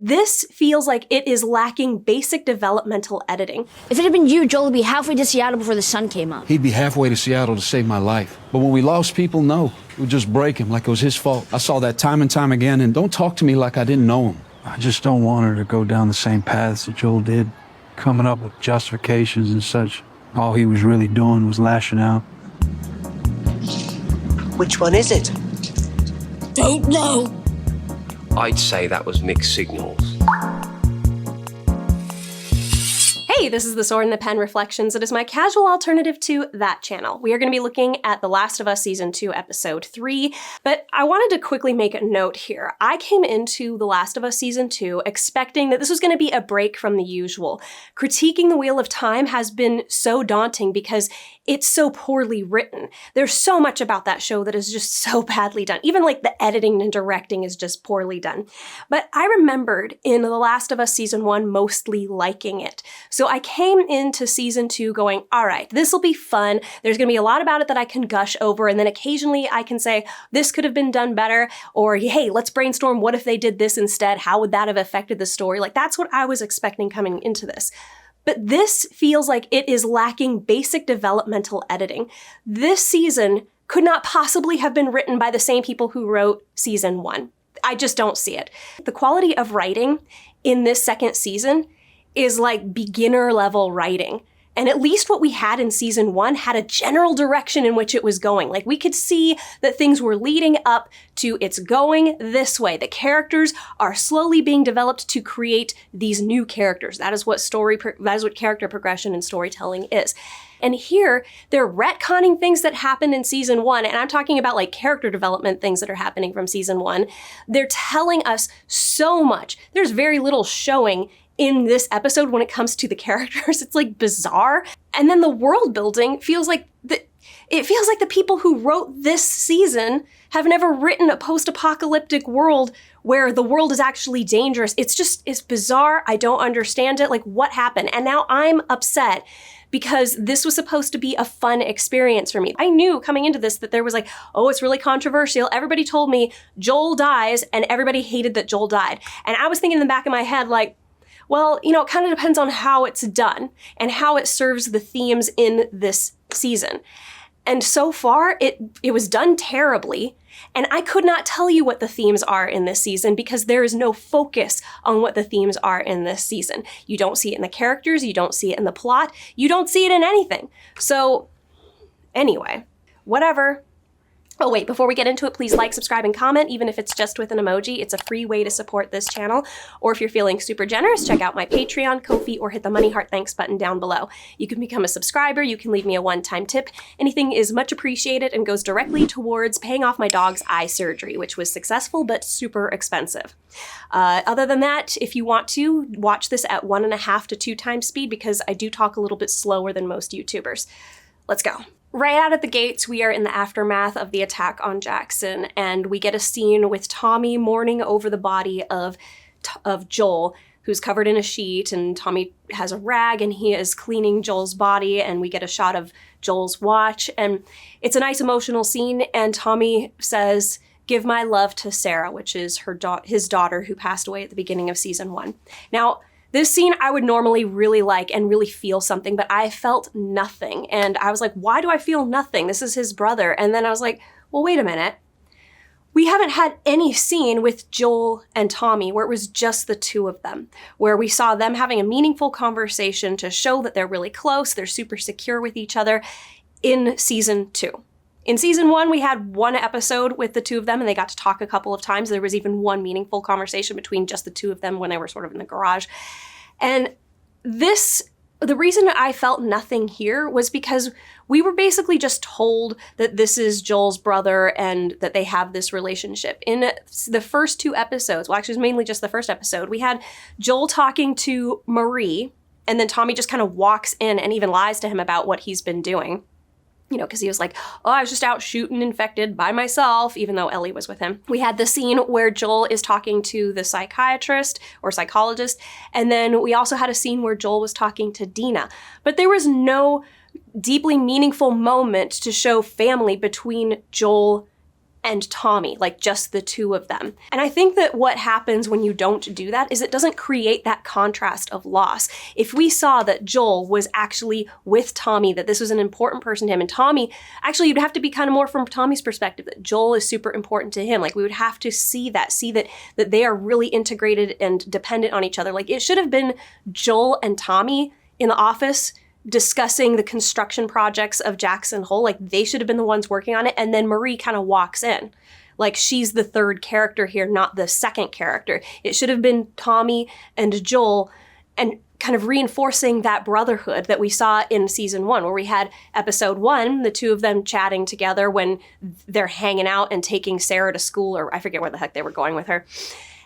This feels like it is lacking basic developmental editing. If it had been you, Joel would be halfway to Seattle before the sun came up. He'd be halfway to Seattle to save my life. But when we lost people, no. It would just break him like it was his fault. I saw that time and time again, and don't talk to me like I didn't know him. I just don't want her to go down the same paths that Joel did, coming up with justifications and such. All he was really doing was lashing out. Which one is it? Don't know. I'd say that was mixed signals. Hey, this is the Sword and the Pen Reflections. It is my casual alternative to that channel. We are going to be looking at The Last of Us Season 2, Episode 3, but I wanted to quickly make a note here. I came into The Last of Us Season 2 expecting that this was going to be a break from the usual. Critiquing The Wheel of Time has been so daunting because it's so poorly written. There's so much about that show that is just so badly done. Even like the editing and directing is just poorly done. But I remembered in The Last of Us Season 1 mostly liking it. So I came into Season 2 going, all right, this will be fun. There's gonna be a lot about it that I can gush over, and then occasionally I can say, this could have been done better, or hey, let's brainstorm, what if they did this instead? How would that have affected the story? Like, that's what I was expecting coming into this. But this feels like it is lacking basic developmental editing. This season could not possibly have been written by the same people who wrote Season 1. I just don't see it. The quality of writing in this second season is like beginner level writing. And at least what we had in Season 1 had a general direction in which it was going. Like, we could see that things were leading up to it's going this way. The characters are slowly being developed to create these new characters. That is what character progression and storytelling is. And here, they're retconning things that happened in Season 1, and I'm talking about like character development things that are happening from Season 1. They're telling us so much. There's very little showing in this episode when it comes to the characters. It's like bizarre. And then the world building feels like the people who wrote this season have never written a post-apocalyptic world where the world is actually dangerous. It's bizarre. I don't understand it. Like, what happened? And now I'm upset because this was supposed to be a fun experience for me. I knew coming into this that there was like, oh, it's really controversial. Everybody told me Joel dies, and everybody hated that Joel died. And I was thinking in the back of my head, like, well, you know, it kind of depends on how it's done and how it serves the themes in this season. And so far, it was done terribly, and I could not tell you what the themes are in this season because there is no focus on what the themes are in this season. You don't see it in the characters, you don't see it in the plot, you don't see it in anything. So, anyway, whatever. Oh wait, before we get into it, please like, subscribe, and comment, even if it's just with an emoji. It's a free way to support this channel. Or if you're feeling super generous, check out my Patreon, Ko-fi, or hit the money heart thanks button down below. You can become a subscriber, you can leave me a one-time tip. Anything is much appreciated and goes directly towards paying off my dog's eye surgery, which was successful but super expensive. Other than that, if you want to, watch this at 1.5 to 2 times speed because I do talk a little bit slower than most YouTubers. Let's go. Right out at the gates, we are in the aftermath of the attack on Jackson, and we get a scene with Tommy mourning over the body of Joel, who's covered in a sheet, and Tommy has a rag, and he is cleaning Joel's body, and we get a shot of Joel's watch, and it's a nice emotional scene, and Tommy says, "Give my love to Sarah," which is his daughter who passed away at the beginning of Season 1. Now, this scene I would normally really like and really feel something, but I felt nothing. And I was like, why do I feel nothing? This is his brother. And then I was like, well, wait a minute. We haven't had any scene with Joel and Tommy where it was just the two of them, where we saw them having a meaningful conversation to show that they're really close, they're super secure with each other in Season 2. In Season 1, we had one episode with the two of them, and they got to talk a couple of times. There was even one meaningful conversation between just the two of them when they were sort of in the garage. And the reason I felt nothing here was because we were basically just told that this is Joel's brother and that they have this relationship. In the first 2 episodes, well, actually, it was mainly just the first episode, we had Joel talking to Marie, and then Tommy just kind of walks in and even lies to him about what he's been doing. You know, because he was like, oh, I was just out shooting infected by myself, even though Ellie was with him. We had the scene where Joel is talking to the psychiatrist or psychologist, and then we also had a scene where Joel was talking to Dina. But there was no deeply meaningful moment to show family between Joel and Tommy, like just the two of them. And I think that what happens when you don't do that is it doesn't create that contrast of loss. If we saw that Joel was actually with Tommy, that this was an important person to him, and Tommy, actually you'd have to be kind of more from Tommy's perspective, that Joel is super important to him. Like we would have to see that they are really integrated and dependent on each other. Like it should have been Joel and Tommy in the office discussing the construction projects of Jackson Hole. Like they should have been the ones working on it. And then Marie kind of walks in. Like she's the third character here, not the second character. It should have been Tommy and Joel and kind of reinforcing that brotherhood that we saw in season 1, where we had episode 1, the two of them chatting together when they're hanging out and taking Sarah to school, or I forget where the heck they were going with her.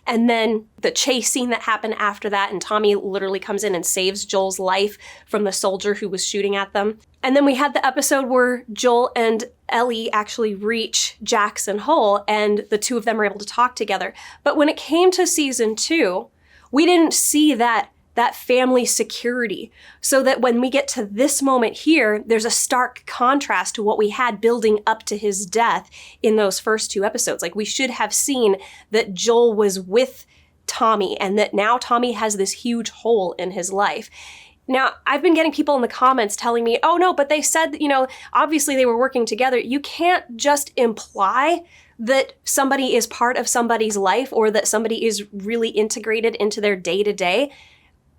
And then the chase scene that happened after that, and Tommy literally comes in and saves Joel's life from the soldier who was shooting at them. And then we had the episode where Joel and Ellie actually reach Jackson Hole, and the two of them are able to talk together. But when it came to season 2, we didn't see that family security. So that when we get to this moment here, there's a stark contrast to what we had building up to his death in those first 2 episodes. Like we should have seen that Joel was with Tommy and that now Tommy has this huge hole in his life. Now, I've been getting people in the comments telling me, oh no, but they said, obviously they were working together. You can't just imply that somebody is part of somebody's life or that somebody is really integrated into their day-to-day.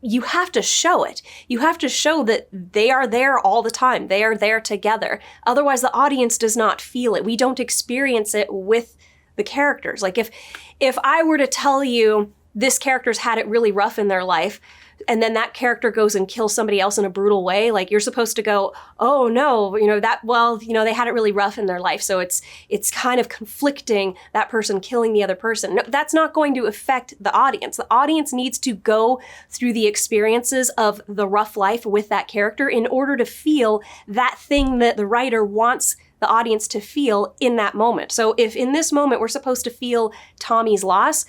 You have to show it. You have to show that they are there all the time. They are there together. Otherwise, the audience does not feel it. We don't experience it with the characters. Like if I were to tell you this character's had it really rough in their life, and then that character goes and kills somebody else in a brutal way, like you're supposed to go, oh no, they had it really rough in their life. So it's kind of conflicting, that person killing the other person. No, that's not going to affect the audience. The audience needs to go through the experiences of the rough life with that character in order to feel that thing that the writer wants the audience to feel in that moment. So if in this moment we're supposed to feel Tommy's loss,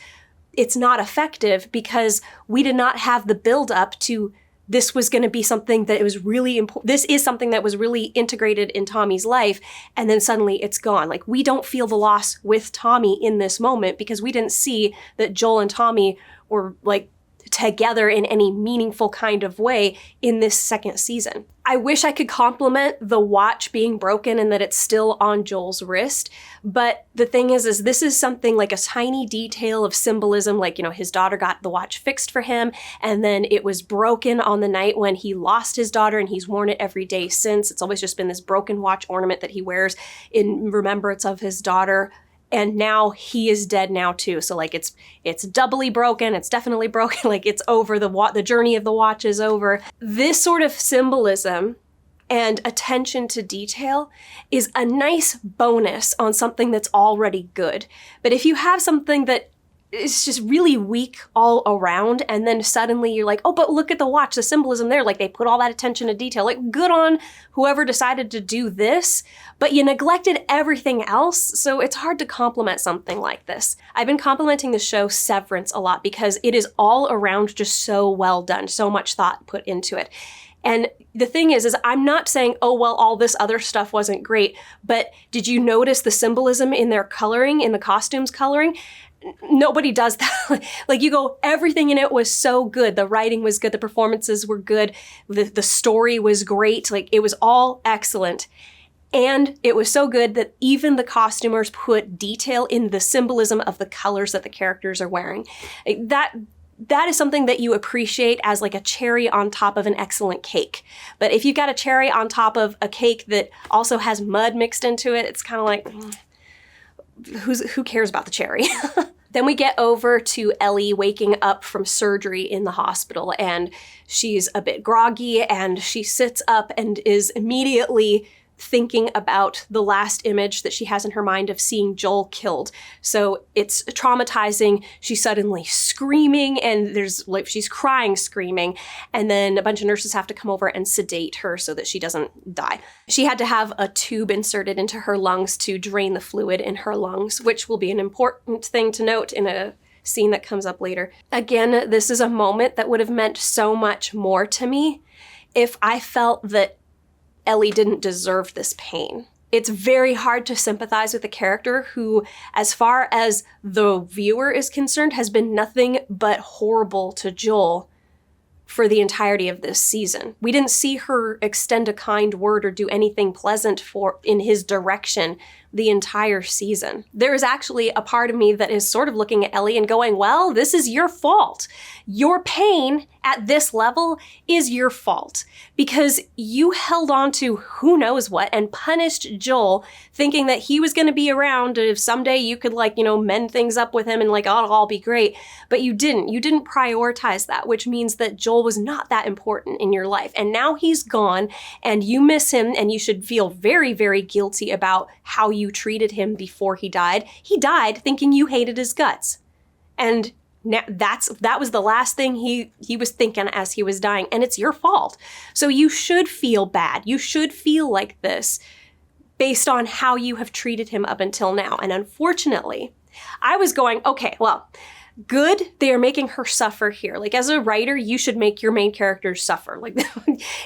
it's not effective because we did not have the build up to this was going to be something that was really important. This is something that was really integrated in Tommy's life. And then suddenly it's gone. Like we don't feel the loss with Tommy in this moment because we didn't see that Joel and Tommy were like together in any meaningful kind of way in this second season. I wish I could compliment the watch being broken and that it's still on Joel's wrist. But the thing is this is something like a tiny detail of symbolism. Like, his daughter got the watch fixed for him and then it was broken on the night when he lost his daughter and he's worn it every day since. It's always just been this broken watch ornament that he wears in remembrance of his daughter. And now he is dead now too. So like it's doubly broken. It's definitely broken. Like it's over. The journey of the watch is over. This sort of symbolism and attention to detail is a nice bonus on something that's already good. But if you have something that is just really weak all around, and then suddenly you're like, oh, but look at the watch, the symbolism there. Like they put all that attention to detail. Like good on whoever decided to do this, but you neglected everything else. So it's hard to compliment something like this. I've been complimenting the show Severance a lot because it is all around just so well done, so much thought put into it. And the thing is I'm not saying, oh, well, all this other stuff wasn't great, but did you notice the symbolism in their coloring, in the costumes coloring? Nobody does that. Like you go, everything in it was so good. The writing was good. The performances were good. The story was great. Like it was all excellent. And it was so good that even the costumers put detail in the symbolism of the colors that the characters are wearing. That is something that you appreciate as like a cherry on top of an excellent cake. But if you've got a cherry on top of a cake that also has mud mixed into it, it's kind of like, who cares about the cherry? Then we get over to Ellie waking up from surgery in the hospital, and she's a bit groggy, and she sits up and is immediately thinking about the last image that she has in her mind of seeing Joel killed. So it's traumatizing. She's suddenly screaming, and she's crying, screaming, and then a bunch of nurses have to come over and sedate her so that she doesn't die. She had to have a tube inserted into her lungs to drain the fluid in her lungs, which will be an important thing to note in a scene that comes up later. Again, this is a moment that would have meant so much more to me if I felt that Ellie didn't deserve this pain. It's very hard to sympathize with a character who, as far as the viewer is concerned, has been nothing but horrible to Joel for the entirety of this season. We didn't see her extend a kind word or do anything pleasant in his direction the entire season. There is actually a part of me that is sort of looking at Ellie and going, well, this is your fault. Your pain at this level is your fault because you held on to who knows what and punished Joel thinking that he was going to be around if someday you could mend things up with him and it'll all be great. But you didn't. You didn't prioritize that, which means that Joel was not that important in your life. And now he's gone and you miss him and you should feel very, very guilty about how you treated him before he died. He died thinking you hated his guts. And now that was the last thing he was thinking as he was dying, and it's your fault. So you should feel bad. You should feel like this based on how you have treated him up until now. And unfortunately, I was going, okay, well, good, they are making her suffer here. As a writer, you should make your main characters suffer.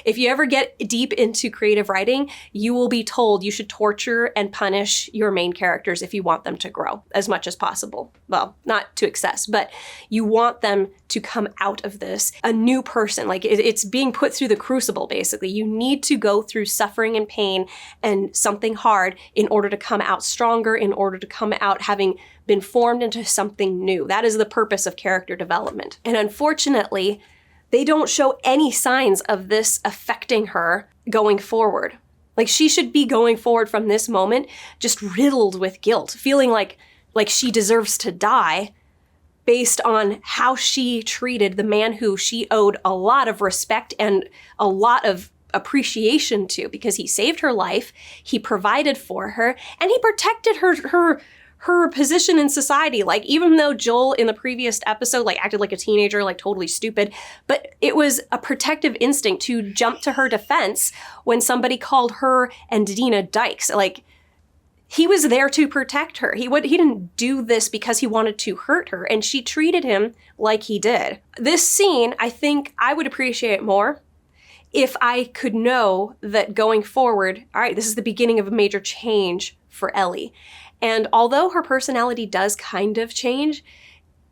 If you ever get deep into creative writing, you will be told you should torture and punish your main characters if you want them to grow as much as possible. Well, not to excess, but you want them to come out of this a new person. It's being put through the crucible, basically. You need to go through suffering and pain and something hard in order to come out stronger, in order to come out having been formed into something new. That is the purpose of character development. And unfortunately, they don't show any signs of this affecting her going forward. She should be going forward from this moment just riddled with guilt, feeling like she deserves to die based on how she treated the man who she owed a lot of respect and a lot of appreciation to, because he saved her life, he provided for her, and he protected her position in society. Even though Joel in the previous episode acted like a teenager, totally stupid, but it was a protective instinct to jump to her defense when somebody called her and Dina dykes. He was there to protect her. He didn't do this because he wanted to hurt her, and she treated him like he did. This scene, I think I would appreciate more if I could know that going forward, all right, this is the beginning of a major change for Ellie. And although her personality does kind of change,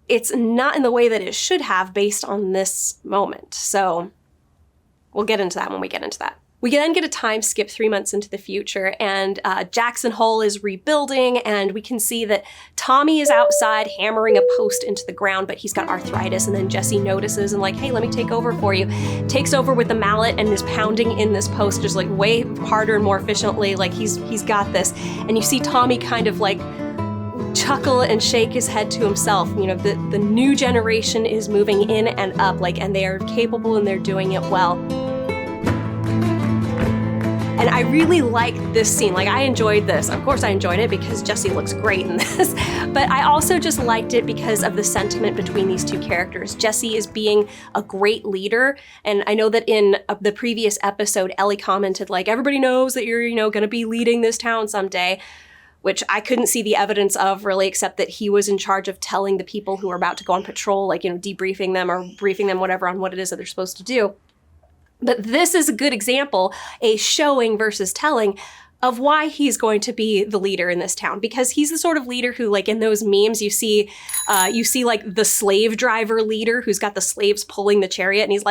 it's not in the way that it should have based on this moment. So we'll get into that when we get into that. We then get a time skip 3 months into the future, and Jackson Hole is rebuilding, and we can see that Tommy is outside hammering a post into the ground, but he's got arthritis, and then Jesse notices and hey, let me take over for you. Takes over with the mallet and is pounding in this post just way harder and more efficiently, he's got this. And you see Tommy kind of chuckle and shake his head to himself. The new generation is moving in and up, and they are capable and they're doing it well. And I really like this scene. I enjoyed this. Of course I enjoyed it because Jesse looks great in this, but I also just liked it because of the sentiment between these two characters. Jesse is being a great leader, and I know that in the previous episode, Ellie commented everybody knows that you're, going to be leading this town someday, which I couldn't see the evidence of really, except that he was in charge of telling the people who are about to go on patrol, debriefing them or briefing them, whatever, on what it is that they're supposed to do. But this is a good example, a showing versus telling of why he's going to be the leader in this town, because he's the sort of leader who, in those memes, you see the slave driver leader who's got the slaves pulling the chariot, and he's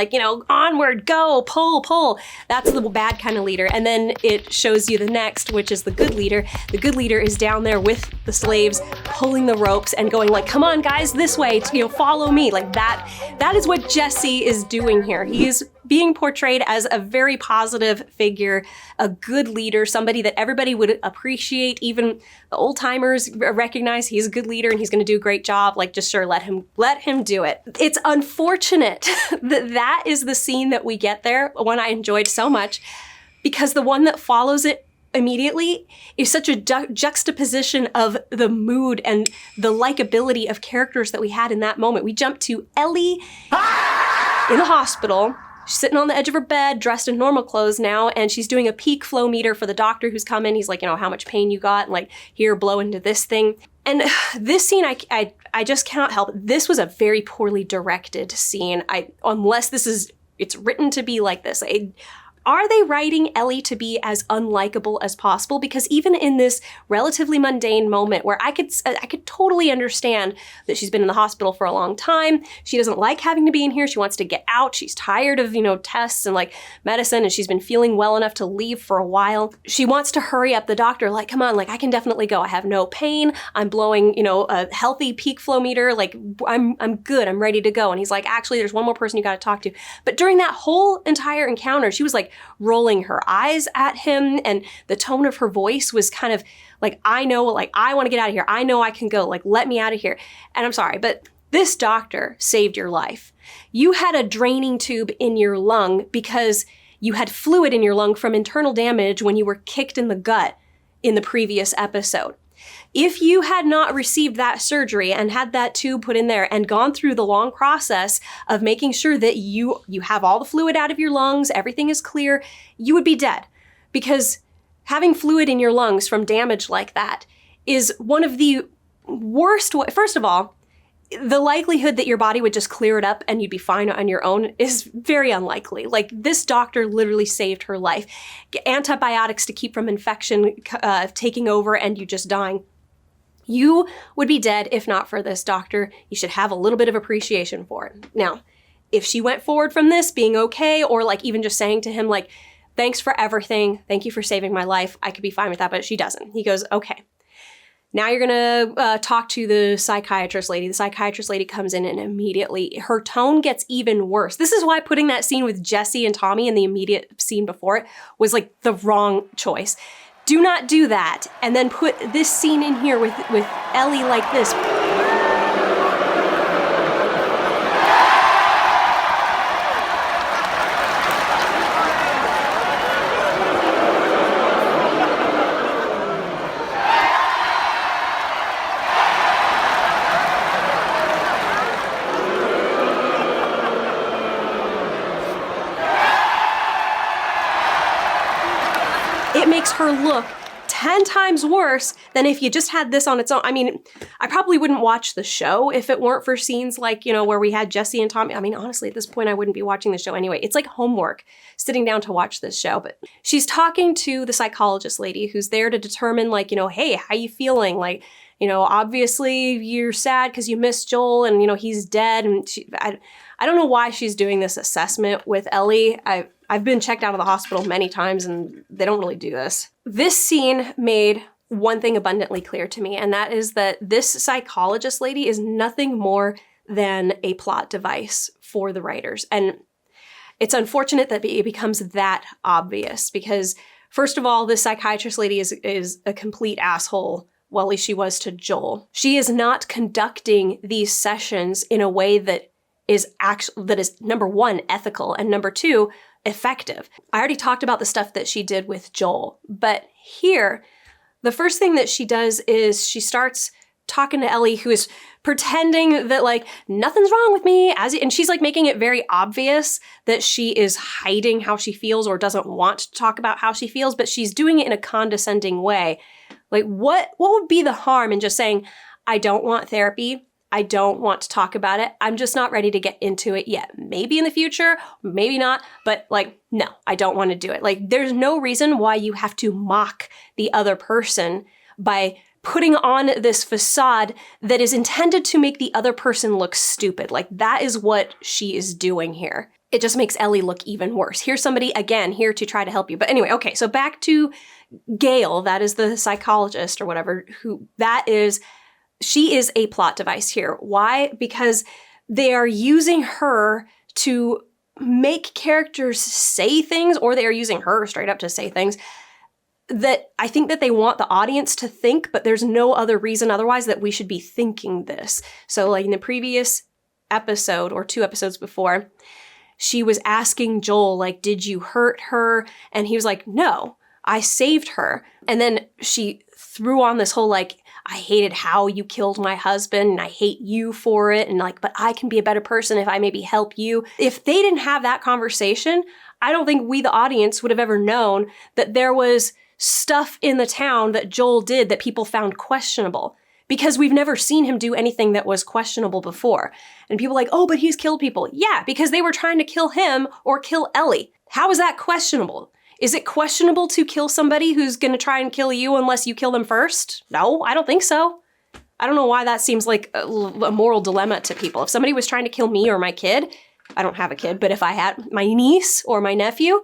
onward, go, pull. That's the bad kind of leader. And then it shows you the next, which is the good leader. The good leader is down there with the slaves, pulling the ropes and going come on, guys, this way, follow me. That is what Jesse is doing here. He's being portrayed as a very positive figure, a good leader, somebody that everybody would appreciate. Even the old timers recognize he's a good leader and he's going to do a great job. Just sure, let him do it. It's unfortunate that is the scene that we get there, one I enjoyed so much, because the one that follows it immediately is such a juxtaposition of the mood and the likability of characters that we had in that moment. We jump to Ellie in the hospital. She's sitting on the edge of her bed, dressed in normal clothes now, and she's doing a peak flow meter for the doctor who's come in. He's how much pain you got, and here, blow into this thing. And this scene, I just cannot help it. This was a very poorly directed scene. Unless it's written to be like this. Are they writing Ellie to be as unlikable as possible? Because even in this relatively mundane moment where I could totally understand that she's been in the hospital for a long time, she doesn't like having to be in here, she wants to get out, she's tired of, tests and like medicine, and she's been feeling well enough to leave for a while. She wants to hurry up the doctor, like, come on, like I can definitely go. I have no pain. I'm blowing, a healthy peak flow meter. Like I'm good. I'm ready to go. And he's like, actually, there's one more person you got to talk to. But during that whole entire encounter, she was like rolling her eyes at him, and the tone of her voice was kind of like, I know, like, I want to get out of here. I know I can go. Like, let me out of here. And I'm sorry, but this doctor saved your life. You had a draining tube in your lung because you had fluid in your lung from internal damage when you were kicked in the gut in the previous episode. If you had not received that surgery and had that tube put in there and gone through the long process of making sure that you have all the fluid out of your lungs, everything is clear, you would be dead. Because having fluid in your lungs from damage like that is one of the worst ways. First of all, the likelihood that your body would just clear it up and you'd be fine on your own is very unlikely. Like, this doctor literally saved her life. Antibiotics to keep from infection taking over and you just dying. You would be dead if not for this doctor. You should have a little bit of appreciation for it. Now, if she went forward from this being okay, or like even just saying to him, like, thanks for everything, thank you for saving my life, I could be fine with that, but she doesn't. He goes, okay. Now you're gonna talk to the psychiatrist lady. The psychiatrist lady comes in and immediately her tone gets even worse. This is why putting that scene with Jesse and Tommy in the immediate scene before it was like the wrong choice. Do not do that and then put this scene in here with Ellie like this. It makes her look 10 times worse than if you just had this on its own. I mean, I probably wouldn't watch the show if it weren't for scenes like, where we had Jesse and Tommy. I mean, honestly, at this point, I wouldn't be watching the show anyway. It's like homework, sitting down to watch this show. But she's talking to the psychologist lady who's there to determine, like, hey, how you feeling? Like, obviously you're sad because you missed Joel and, he's dead. And I don't know why she's doing this assessment with Ellie. I've been checked out of the hospital many times and they don't really do this. This scene made one thing abundantly clear to me, and that is that this psychologist lady is nothing more than a plot device for the writers. And it's unfortunate that it becomes that obvious because, first of all, this psychiatrist lady is a complete asshole. Well, at least she was to Joel. She is not conducting these sessions in a way that is number one, ethical, and number two, effective. I already talked about the stuff that she did with Joel, but here, the first thing that she does is she starts talking to Ellie, who is pretending that, like, nothing's wrong with me, and she's like making it very obvious that she is hiding how she feels or doesn't want to talk about how she feels, but she's doing it in a condescending way. Like, what would be the harm in just saying, I don't want therapy, I don't want to talk about it, I'm just not ready to get into it yet. Maybe in the future, maybe not, but like, no, I don't want to do it. Like, there's no reason why you have to mock the other person by putting on this facade that is intended to make the other person look stupid. Like, that is what she is doing here. It just makes Ellie look even worse. Here's somebody, again, here to try to help you. But anyway, okay, so back to Gail, that is the psychologist or whatever, she is a plot device here. Why? Because they are using her to make characters say things, or they are using her straight up to say things that I think that they want the audience to think, but there's no other reason otherwise that we should be thinking this. So like in the previous episode or 2 episodes before, she was asking Joel, like, did you hurt her? And he was like, no, I saved her. And then she threw on this whole, like, I hated how you killed my husband and I hate you for it. And like, but I can be a better person if I maybe help you. If they didn't have that conversation, I don't think we, the audience, would have ever known that there was stuff in the town that Joel did that people found questionable, because we've never seen him do anything that was questionable before. And people are like, oh, but he's killed people. Yeah, because they were trying to kill him or kill Ellie. How is that questionable? Is it questionable to kill somebody who's going to try and kill you unless you kill them first? No, I don't think so. I don't know why that seems like a moral dilemma to people. If somebody was trying to kill me or my kid, I don't have a kid, but if I had my niece or my nephew,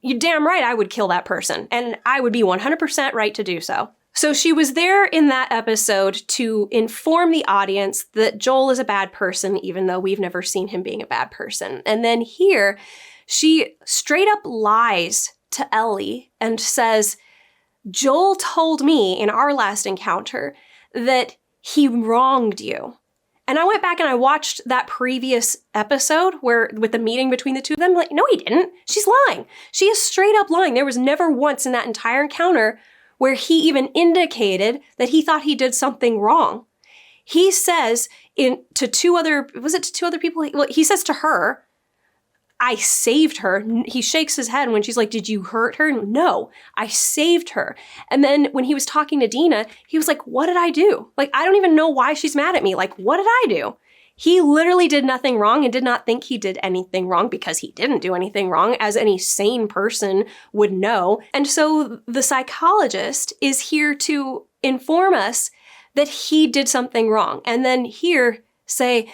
you're damn right I would kill that person. And I would be 100% right to do so. So she was there in that episode to inform the audience that Joel is a bad person, even though we've never seen him being a bad person. And then here, she straight up lies to Ellie and says, Joel told me in our last encounter that he wronged you. And I went back and I watched that previous episode where with the meeting between the two of them, like, no, he didn't. She's lying. She is straight up lying. There was never once in that entire encounter where he even indicated that he thought he did something wrong. He says to two other people? Well, he says to her, I saved her. He shakes his head when she's like, did you hurt her? No, I saved her. And then when he was talking to Dina, he was like, what did I do? Like, I don't even know why she's mad at me. Like, what did I do? He literally did nothing wrong and did not think he did anything wrong because he didn't do anything wrong, as any sane person would know. And so the psychologist is here to inform us that he did something wrong. And then here say,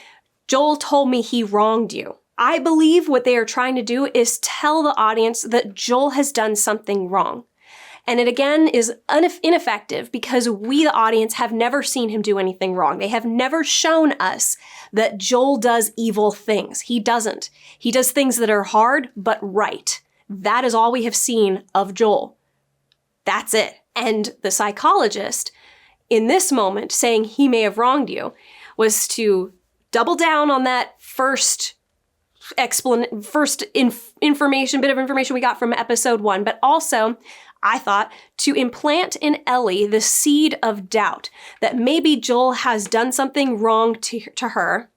Joel told me he wronged you. I believe what they are trying to do is tell the audience that Joel has done something wrong. And it again is ineffective because we, the audience, have never seen him do anything wrong. They have never shown us that Joel does evil things. He doesn't. He does things that are hard but right. That is all we have seen of Joel. That's it. And the psychologist, in this moment, saying he may have wronged you, was to double down on that first information we got from episode 1, but also, I thought, to implant in Ellie the seed of doubt that maybe Joel has done something wrong to her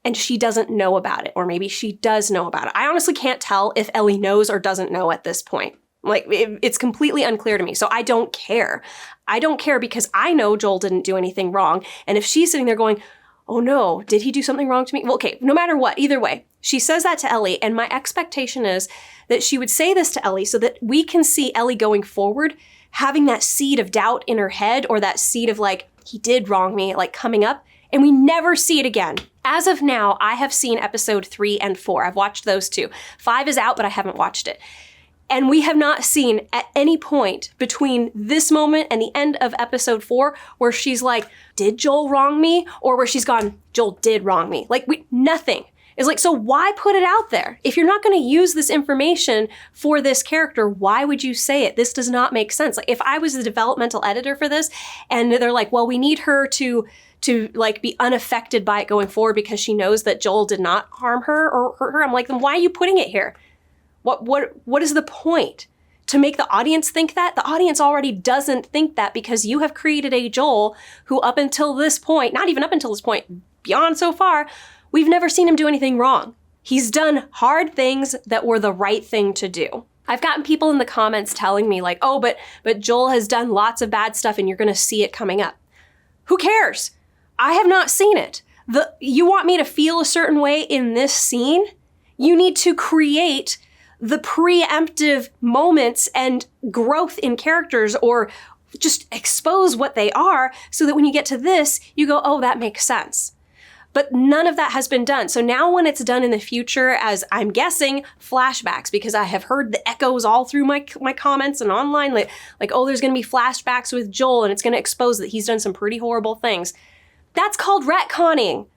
and she doesn't know about it, or maybe she does know about it. I honestly can't tell if Ellie knows or doesn't know at this point. Like, it's completely unclear to me, so I don't care. I don't care because I know Joel didn't do anything wrong, and if she's sitting there going, oh no, did he do something wrong to me? Well, okay, no matter what, either way, she says that to Ellie, and my expectation is that she would say this to Ellie so that we can see Ellie going forward, having that seed of doubt in her head, or that seed of like, he did wrong me, like coming up, and we never see it again. As of now, I have seen episode 3 and 4. I've watched those two. 5 is out, but I haven't watched it. And we have not seen at any point between this moment and the end of episode 4 where she's like, did Joel wrong me? Or where she's gone, Joel did wrong me. Like, nothing. It's like, so why put it out there? If you're not going to use this information for this character, why would you say it? This does not make sense. Like, if I was the developmental editor for this and they're like, well, we need her to like be unaffected by it going forward because she knows that Joel did not harm her or hurt her, I'm like, then why are you putting it here? What is the point? To make the audience think that? The audience already doesn't think that because you have created a Joel who up until this point, not even up until this point, beyond so far, we've never seen him do anything wrong. He's done hard things that were the right thing to do. I've gotten people in the comments telling me like, oh, but Joel has done lots of bad stuff and you're going to see it coming up. Who cares? I have not seen it. You want me to feel a certain way in this scene? You need to create the preemptive moments and growth in characters, or just expose what they are so that when you get to this, you go, oh, that makes sense. But none of that has been done. So now when it's done in the future, as I'm guessing, flashbacks, because I have heard the echoes all through my comments and online, like, oh, there's going to be flashbacks with Joel and it's going to expose that he's done some pretty horrible things. That's called retconning.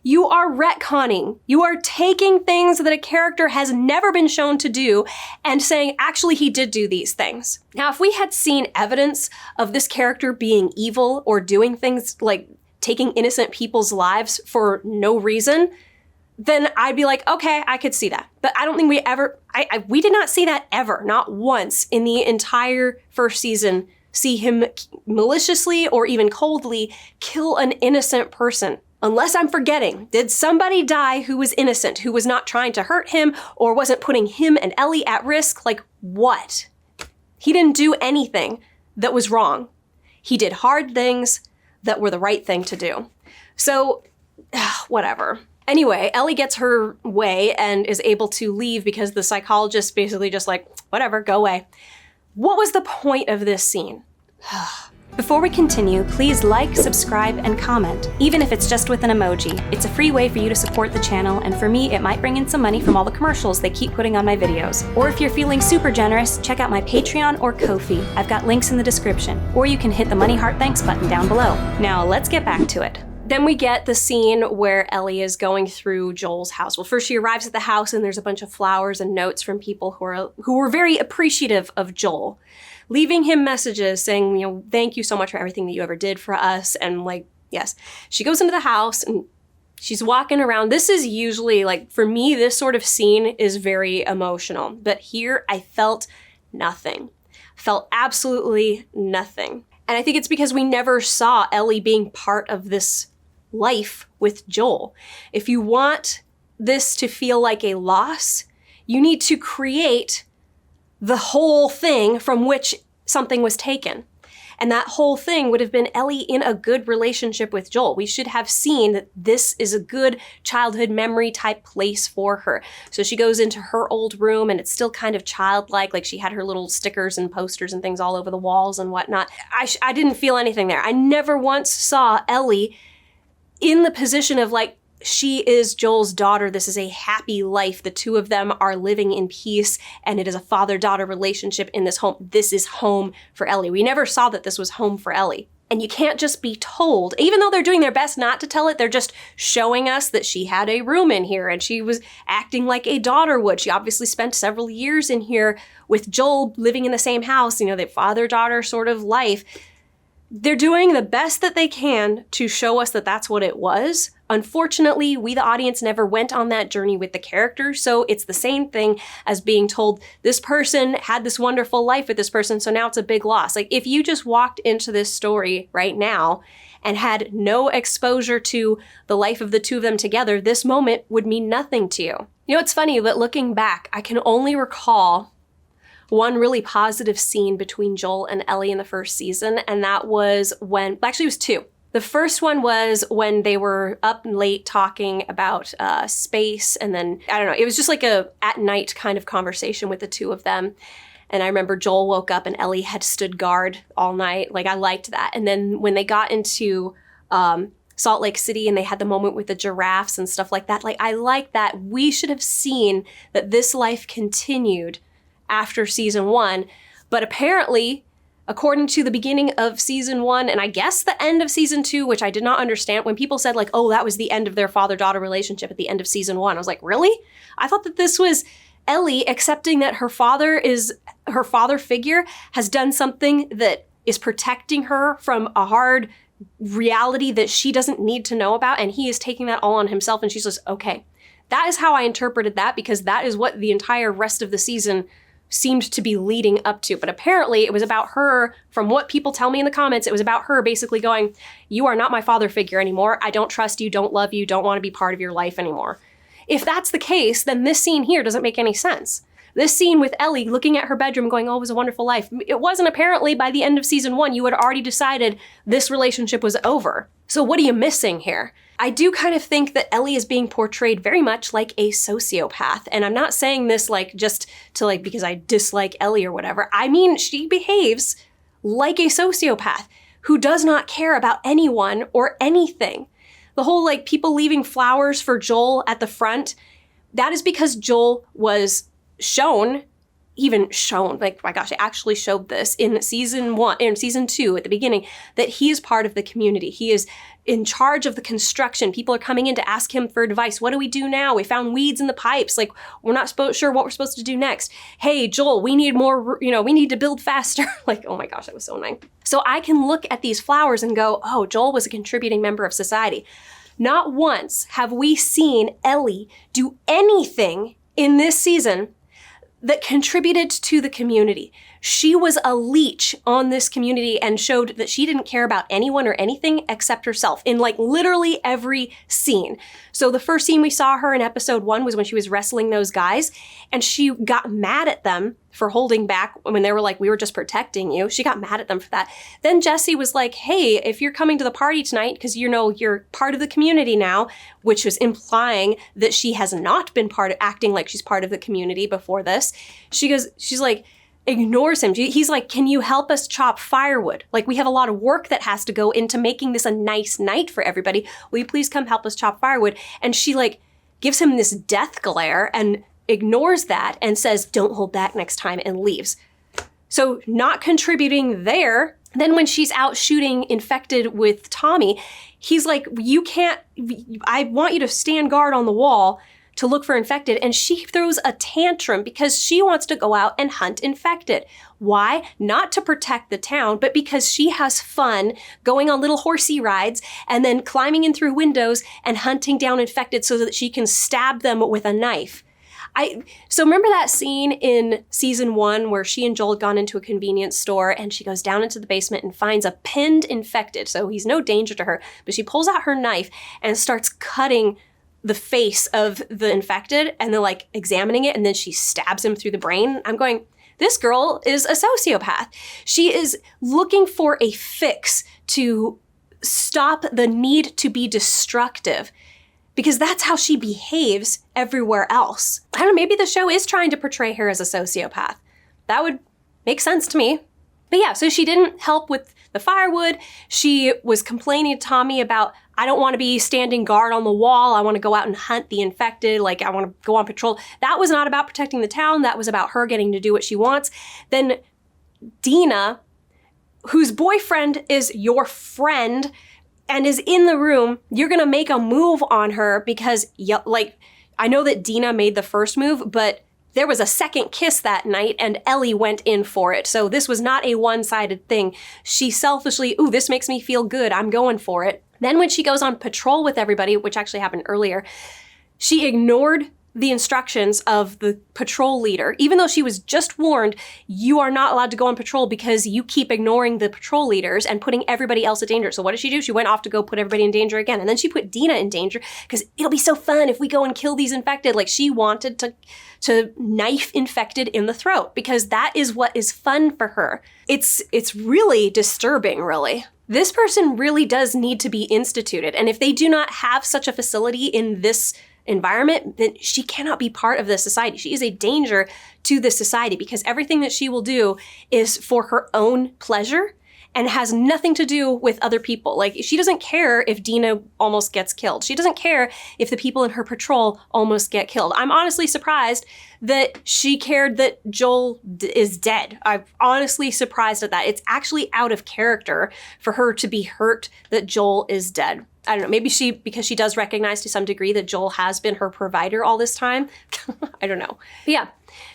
You are retconning. You are taking things that a character has never been shown to do and saying, actually, he did do these things. Now, if we had seen evidence of this character being evil or doing things like taking innocent people's lives for no reason, then I'd be like, okay, I could see that. But I don't think we did not see that ever, not once in the entire first season, see him maliciously or even coldly kill an innocent person. Unless I'm forgetting, did somebody die who was innocent, who was not trying to hurt him or wasn't putting him and Ellie at risk? Like, what? He didn't do anything that was wrong. He did hard things that were the right thing to do. So, whatever. Anyway, Ellie gets her way and is able to leave because the psychologist basically just like, whatever, go away. What was the point of this scene? Before we continue, please like, subscribe, and comment, even if it's just with an emoji. It's a free way for you to support the channel, and for me, it might bring in some money from all the commercials they keep putting on my videos. Or if you're feeling super generous, check out my Patreon or Ko-fi. I've got links in the description. Or you can hit the Money Heart Thanks button down below. Now, let's get back to it. Then we get the scene where Ellie is going through Joel's house. Well, first she arrives at the house and there's a bunch of flowers and notes from people who were very appreciative of Joel, leaving him messages saying, you know, thank you so much for everything that you ever did for us. And like, yes, she goes into the house and she's walking around. This is usually like, for me, this sort of scene is very emotional, but here I felt nothing, felt absolutely nothing. And I think it's because we never saw Ellie being part of this life with Joel. If you want this to feel like a loss, you need to create the whole thing from which something was taken. And that whole thing would have been Ellie in a good relationship with Joel. We should have seen that this is a good childhood memory type place for her. So she goes into her old room and it's still kind of childlike, like she had her little stickers and posters and things all over the walls and whatnot. I didn't feel anything there. I never once saw Ellie in the position of like, she is Joel's daughter. This is a happy life. The two of them are living in peace, and it is a father-daughter relationship in this home. This is home for Ellie. We never saw that this was home for Ellie. And you can't just be told, even though they're doing their best not to tell it, they're just showing us that she had a room in here and she was acting like a daughter would. She obviously spent several years in here with Joel living in the same house, you know, the father-daughter sort of life. They're doing the best that they can to show us that that's what it was. Unfortunately, we, the audience, never went on that journey with the character, so it's the same thing as being told this person had this wonderful life with this person, so now it's a big loss. Like, if you just walked into this story right now and had no exposure to the life of the two of them together, this moment would mean nothing to you. You know, it's funny, but looking back, I can only recall one really positive scene between Joel and Ellie in the first season, and that was when, actually it was two. The first one was when they were up late talking about space, and then, I don't know, it was just like a at night kind of conversation with the two of them. And I remember Joel woke up and Ellie had stood guard all night. Like, I liked that. And then when they got into Salt Lake City and they had the moment with the giraffes and stuff like that, like, I like that. We should have seen that this life continued after season 1, but apparently, according to the beginning of season 1, and I guess the end of season 2, which I did not understand, when people said like, oh, that was the end of their father-daughter relationship at the end of season 1, I was like, really? I thought that this was Ellie accepting that her father figure has done something that is protecting her from a hard reality that she doesn't need to know about, and he is taking that all on himself, and she's just, okay. That is how I interpreted that, because that is what the entire rest of the season seemed to be leading up to. But apparently it was about her, from what people tell me in the comments, it was about her basically going, you are not my father figure anymore. I don't trust you, don't love you, don't want to be part of your life anymore. If that's the case, then this scene here doesn't make any sense. This scene with Ellie looking at her bedroom going, oh, it was a wonderful life. It wasn't. Apparently by the end of season 1, you had already decided this relationship was over. So what are you missing here? I do kind of think that Ellie is being portrayed very much like a sociopath. And I'm not saying this like just to like because I dislike Ellie or whatever. I mean, she behaves like a sociopath who does not care about anyone or anything. The whole like people leaving flowers for Joel at the front, that is because Joel was shown, like, my gosh, I actually showed this in season 2 at the beginning, that he is part of the community. He is in charge of the construction. People are coming in to ask him for advice. What do we do now? We found weeds in the pipes. Like, we're not sure what we're supposed to do next. Hey, Joel, we need more, we need to build faster. Like, oh my gosh, that was so annoying. So I can look at these flowers and go, oh, Joel was a contributing member of society. Not once have we seen Ellie do anything in this season that contributed to the community. She was a leech on this community and showed that she didn't care about anyone or anything except herself in like literally every scene. So the first scene we saw her in episode 1 was when she was wrestling those guys, and she got mad at them for holding back when they were like, we were just protecting you. She got mad at them for that. Then Jesse was like, hey, if you're coming to the party tonight, because you know you're part of the community now, which was implying that she has not been acting like she's part of the community before this. She's like, ignores him. He's like, can you help us chop firewood? Like, we have a lot of work that has to go into making this a nice night for everybody. Will you please come help us chop firewood? And she like gives him this death glare and ignores that and says, don't hold back next time, and leaves. So not contributing there. Then when she's out shooting infected with Tommy, he's like, I want you to stand guard on the wall to look for infected, and she throws a tantrum because she wants to go out and hunt infected. Why? Not to protect the town, but because she has fun going on little horsey rides and then climbing in through windows and hunting down infected so that she can stab them with a knife. So remember that scene in season 1 where she and Joel had gone into a convenience store and she goes down into the basement and finds a pinned infected. So he's no danger to her, but she pulls out her knife and starts cutting the face of the infected and then like examining it, and then she stabs him through the brain. I'm going, this girl is a sociopath. She is looking for a fix to stop the need to be destructive, because that's how she behaves everywhere else. I don't know, maybe the show is trying to portray her as a sociopath. That would make sense to me. But yeah, so she didn't help with the firewood. She was complaining to Tommy about, I don't want to be standing guard on the wall. I want to go out and hunt the infected. Like, I want to go on patrol. That was not about protecting the town. That was about her getting to do what she wants. Then Dina, whose boyfriend is your friend and is in the room, you're going to make a move on her because, like, I know that Dina made the first move, but there was a second kiss that night and Ellie went in for it. So this was not a one-sided thing. She selfishly, ooh, this makes me feel good, I'm going for it. Then when she goes on patrol with everybody, which actually happened earlier, she ignored the instructions of the patrol leader, even though she was just warned, you are not allowed to go on patrol because you keep ignoring the patrol leaders and putting everybody else in danger. So what did she do? She went off to go put everybody in danger again. And then she put Dina in danger because it'll be so fun if we go and kill these infected. Like, she wanted to knife infected in the throat because that is what is fun for her. It's really disturbing, really. This person really does need to be instituted. And if they do not have such a facility in this environment, then she cannot be part of this society. She is a danger to this society because everything that she will do is for her own pleasure and has nothing to do with other people. Like, she doesn't care if Dina almost gets killed. She doesn't care if the people in her patrol almost get killed. I'm honestly surprised that she cared that Joel is dead. I'm honestly surprised at that. It's actually out of character for her to be hurt that Joel is dead. I don't know, maybe because she does recognize to some degree that Joel has been her provider all this time. I don't know. But yeah,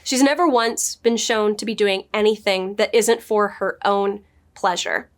she's never once been shown to be doing anything that isn't for her own pleasure.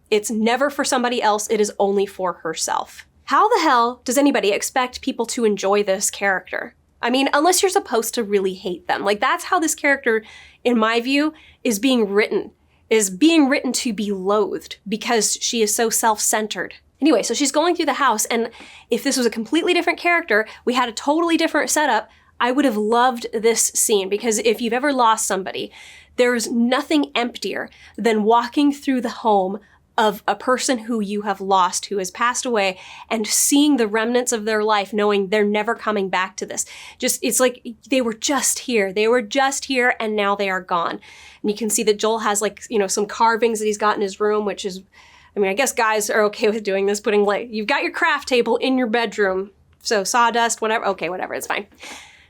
It's never for somebody else. It is only for herself. How the hell does anybody expect people to enjoy this character? I mean, unless you're supposed to really hate them. Like, that's how this character, in my view, is being written to be loathed because she is so self-centered. Anyway, so she's going through the house, and if this was a completely different character, we had a totally different setup, I would have loved this scene, because if you've ever lost somebody, there's nothing emptier than walking through the home of a person who you have lost, who has passed away, and seeing the remnants of their life, knowing they're never coming back to this. It's like they were just here, and now they are gone. And you can see that Joel has, like, some carvings that he's got in his room, which is, I mean, I guess guys are okay with doing this, putting, like, you've got your craft table in your bedroom, so sawdust, whatever, okay, whatever, it's fine.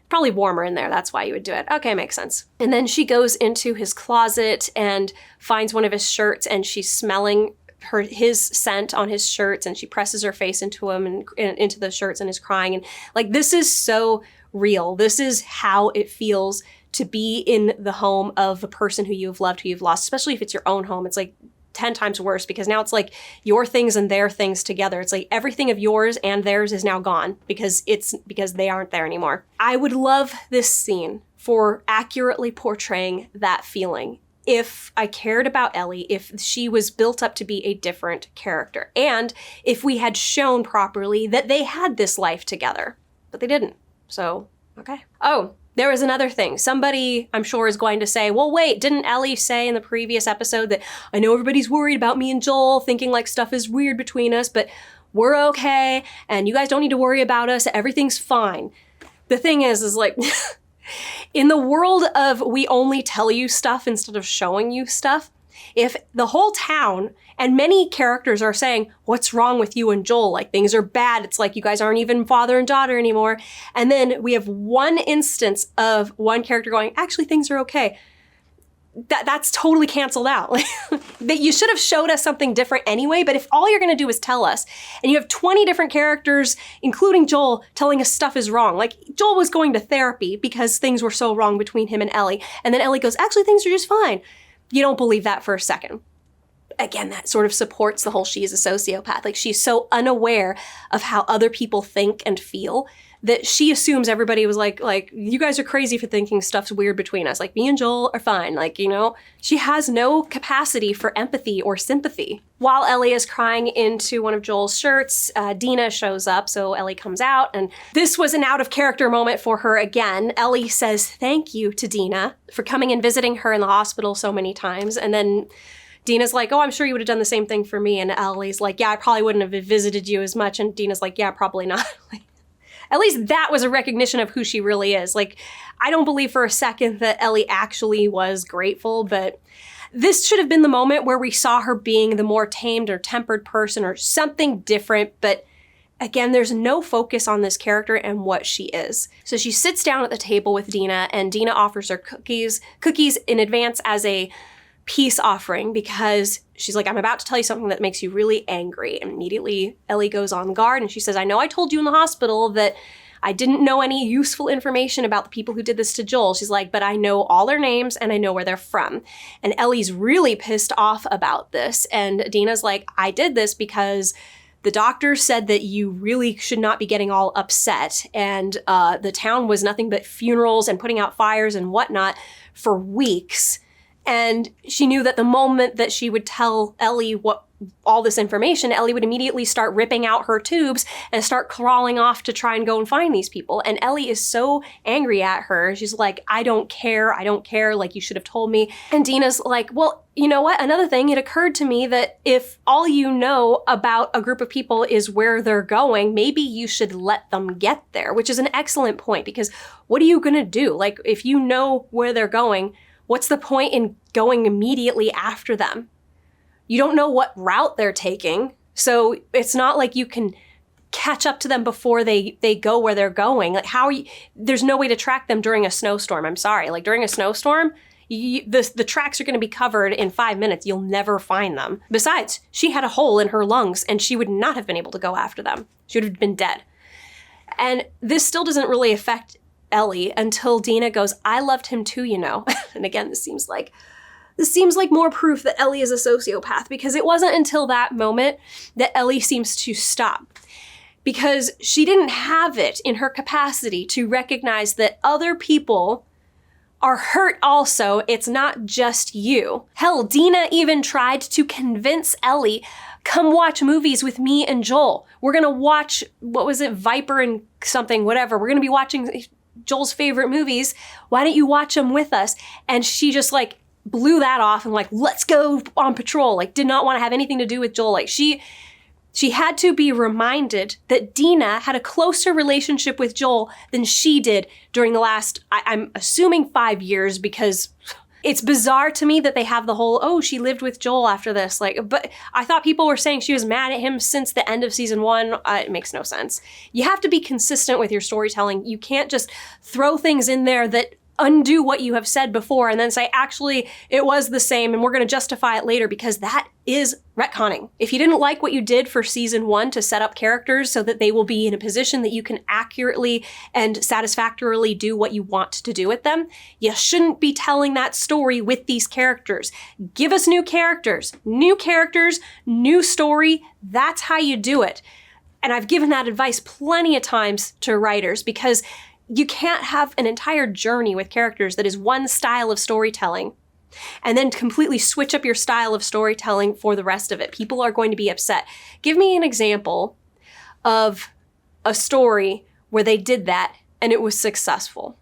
Probably warmer in there, that's why you would do it. Okay, makes sense. And then she goes into his closet and finds one of his shirts, and she's smelling his scent on his shirts, and she presses her face into him and into the shirts and is crying. And, like, this is so real. This is how it feels to be in the home of a person who you've loved, who you've lost, especially if it's your own home. It's like 10 times worse, because now it's like your things and their things together. It's like everything of yours and theirs is now gone because they aren't there anymore. I would love this scene for accurately portraying that feeling. if I cared about Ellie, if she was built up to be a different character, and if we had shown properly that they had this life together. But they didn't. So, okay. Oh, there was another thing. Somebody, I'm sure, is going to say, well, wait, didn't Ellie say in the previous episode that I know everybody's worried about me and Joel, thinking like stuff is weird between us, but we're okay, and you guys don't need to worry about us, everything's fine. The thing is like, in the world of we only tell you stuff instead of showing you stuff, if the whole town and many characters are saying, what's wrong with you and Joel? Like, things are bad. It's like you guys aren't even father and daughter anymore. And then we have one instance of one character going, actually, things are okay. That's totally canceled out. That you should have showed us something different anyway, but if all you're going to do is tell us, and you have 20 different characters, including Joel, telling us stuff is wrong. Like, Joel was going to therapy because things were so wrong between him and Ellie, and then Ellie goes, actually, things are just fine. You don't believe that for a second. Again, that sort of supports the whole she is a sociopath. Like, she's so unaware of how other people think and feel that she assumes everybody was like, you guys are crazy for thinking stuff's weird between us. Like, me and Joel are fine. Like, you know, she has no capacity for empathy or sympathy. While Ellie is crying into one of Joel's shirts, Dina shows up, so Ellie comes out, and this was an out-of-character moment for her again. Ellie says thank you to Dina for coming and visiting her in the hospital so many times, and then Dina's like, oh, I'm sure you would have done the same thing for me, and Ellie's like, yeah, I probably wouldn't have visited you as much, and Dina's like, yeah, probably not. At least that was a recognition of who she really is. Like, I don't believe for a second that Ellie actually was grateful, but this should have been the moment where we saw her being the more tamed or tempered person or something different, but again, there's no focus on this character and what she is. So she sits down at the table with Dina, and Dina offers her cookies in advance as a peace offering because she's like, I'm about to tell you something that makes you really angry. And immediately Ellie goes on guard and she says, I know I told you in the hospital that I didn't know any useful information about the people who did this to Joel. She's like, but I know all their names and I know where they're from. And Ellie's really pissed off about this. And Dina's like, I did this because the doctor said that you really should not be getting all upset. And the town was nothing but funerals and putting out fires and whatnot for weeks. And she knew that the moment that she would tell Ellie all this information, Ellie would immediately start ripping out her tubes and start crawling off to try and go and find these people. And Ellie is so angry at her. She's like, I don't care. Like, you should have told me. And Dina's like, well, you know what? Another thing, it occurred to me that if all you know about a group of people is where they're going, maybe you should let them get there, which is an excellent point, because what are you going to do? Like, if you know where they're going, what's the point in going immediately after them? You don't know what route they're taking, so it's not like you can catch up to them before they go where they're going. Like, there's no way to track them during a snowstorm. I'm sorry. Like, during a snowstorm, the tracks are going to be covered in 5 minutes. You'll never find them. Besides, she had a hole in her lungs, and she would not have been able to go after them. She would have been dead. And this still doesn't really affect Ellie until Dina goes, I loved him too, you know. And again, this seems like more proof that Ellie is a sociopath, because it wasn't until that moment that Ellie seems to stop. Because she didn't have it in her capacity to recognize that other people are hurt also. It's not just you. Hell, Dina even tried to convince Ellie, come watch movies with me and Joel. We're gonna watch, what was it, Viper and something, whatever. We're gonna be watching Joel's favorite movies. Why don't you watch them with us? And she just like blew that off and like, let's go on patrol. Like, did not want to have anything to do with Joel. Like, she had to be reminded that Dina had a closer relationship with Joel than she did during the last, I'm assuming 5 years, because it's bizarre to me that they have the whole, oh, she lived with Joel after this. Like, but I thought people were saying she was mad at him since the end of season 1. It makes no sense. You have to be consistent with your storytelling. You can't just throw things in there that undo what you have said before and then say, actually, it was the same and we're going to justify it later, because that is retconning. If you didn't like what you did for season 1 to set up characters so that they will be in a position that you can accurately and satisfactorily do what you want to do with them, you shouldn't be telling that story with these characters. Give us new characters, new story. That's how you do it. And I've given that advice plenty of times to writers, because you can't have an entire journey with characters that is one style of storytelling and then completely switch up your style of storytelling for the rest of it. People are going to be upset. Give me an example of a story where they did that and it was successful.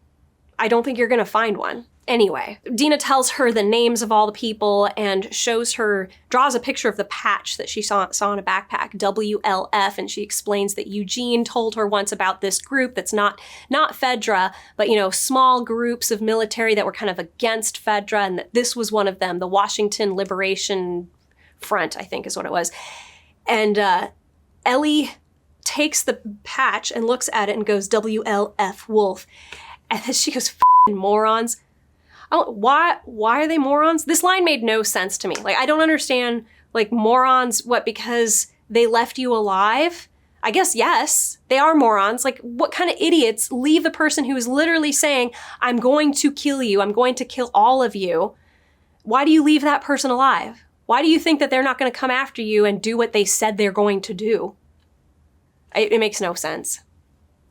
I don't think you're going to find one. Anyway, Dina tells her the names of all the people and draws a picture of the patch that she saw in a backpack, WLF, and she explains that Eugene told her once about this group that's not Fedra, but, small groups of military that were kind of against Fedra, and that this was one of them, the Washington Liberation Front, I think is what it was. And Ellie takes the patch and looks at it and goes, WLF, wolf. And then she goes, f***ing morons. Oh, why are they morons? This line made no sense to me. Like, I don't understand, like, morons, what, because they left you alive? I guess, yes, they are morons. Like, what kind of idiots leave the person who is literally saying, I'm going to kill you, I'm going to kill all of you? Why do you leave that person alive? Why do you think that they're not going to come after you and do what they said they're going to do? It makes no sense.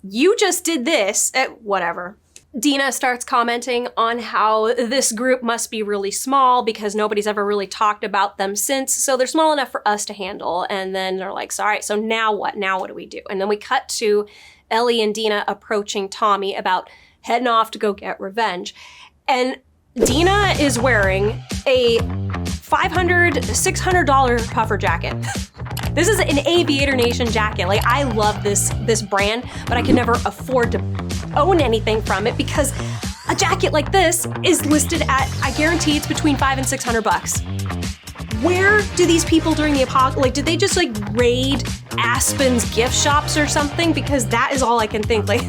You just did this, whatever. Dina starts commenting on how this group must be really small because nobody's ever really talked about them since, so they're small enough for us to handle. And then they're like, all right, so now what? Now what do we do? And then we cut to Ellie and Dina approaching Tommy about heading off to go get revenge. And Dina is wearing a $500, $600 puffer jacket. This is an Aviator Nation jacket. Like, I love this brand, but I could never afford to own anything from it because a jacket like this is listed at, I guarantee it's between $500 and $600. Where do these people during the apocalypse, like, did they just like raid Aspen's gift shops or something? Because that is all I can think. Like,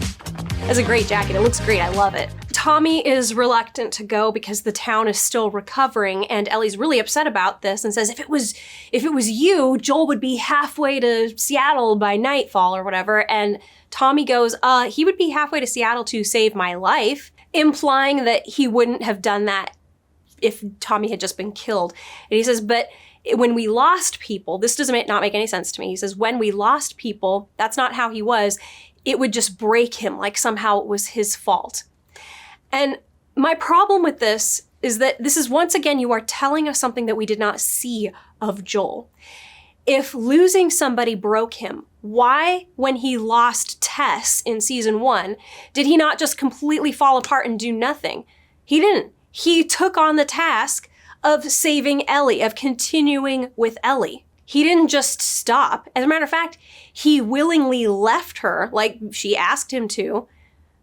that's a great jacket. It looks great. I love it. Tommy is reluctant to go because the town is still recovering, and Ellie's really upset about this and says, if it was you, Joel would be halfway to Seattle by nightfall or whatever. And Tommy goes, he would be halfway to Seattle to save my life, implying that he wouldn't have done that if Tommy had just been killed. And he says, but when we lost people, this does not make any sense to me. He says, when we lost people, that's not how he was. It would just break him, like somehow it was his fault. And my problem with this is that this is, once again, you are telling us something that we did not see of Joel. If losing somebody broke him, why, when he lost Tess in season 1, did he not just completely fall apart and do nothing? He didn't. He took on the task of saving Ellie, of continuing with Ellie. He didn't just stop. As a matter of fact, he willingly left her, like she asked him to,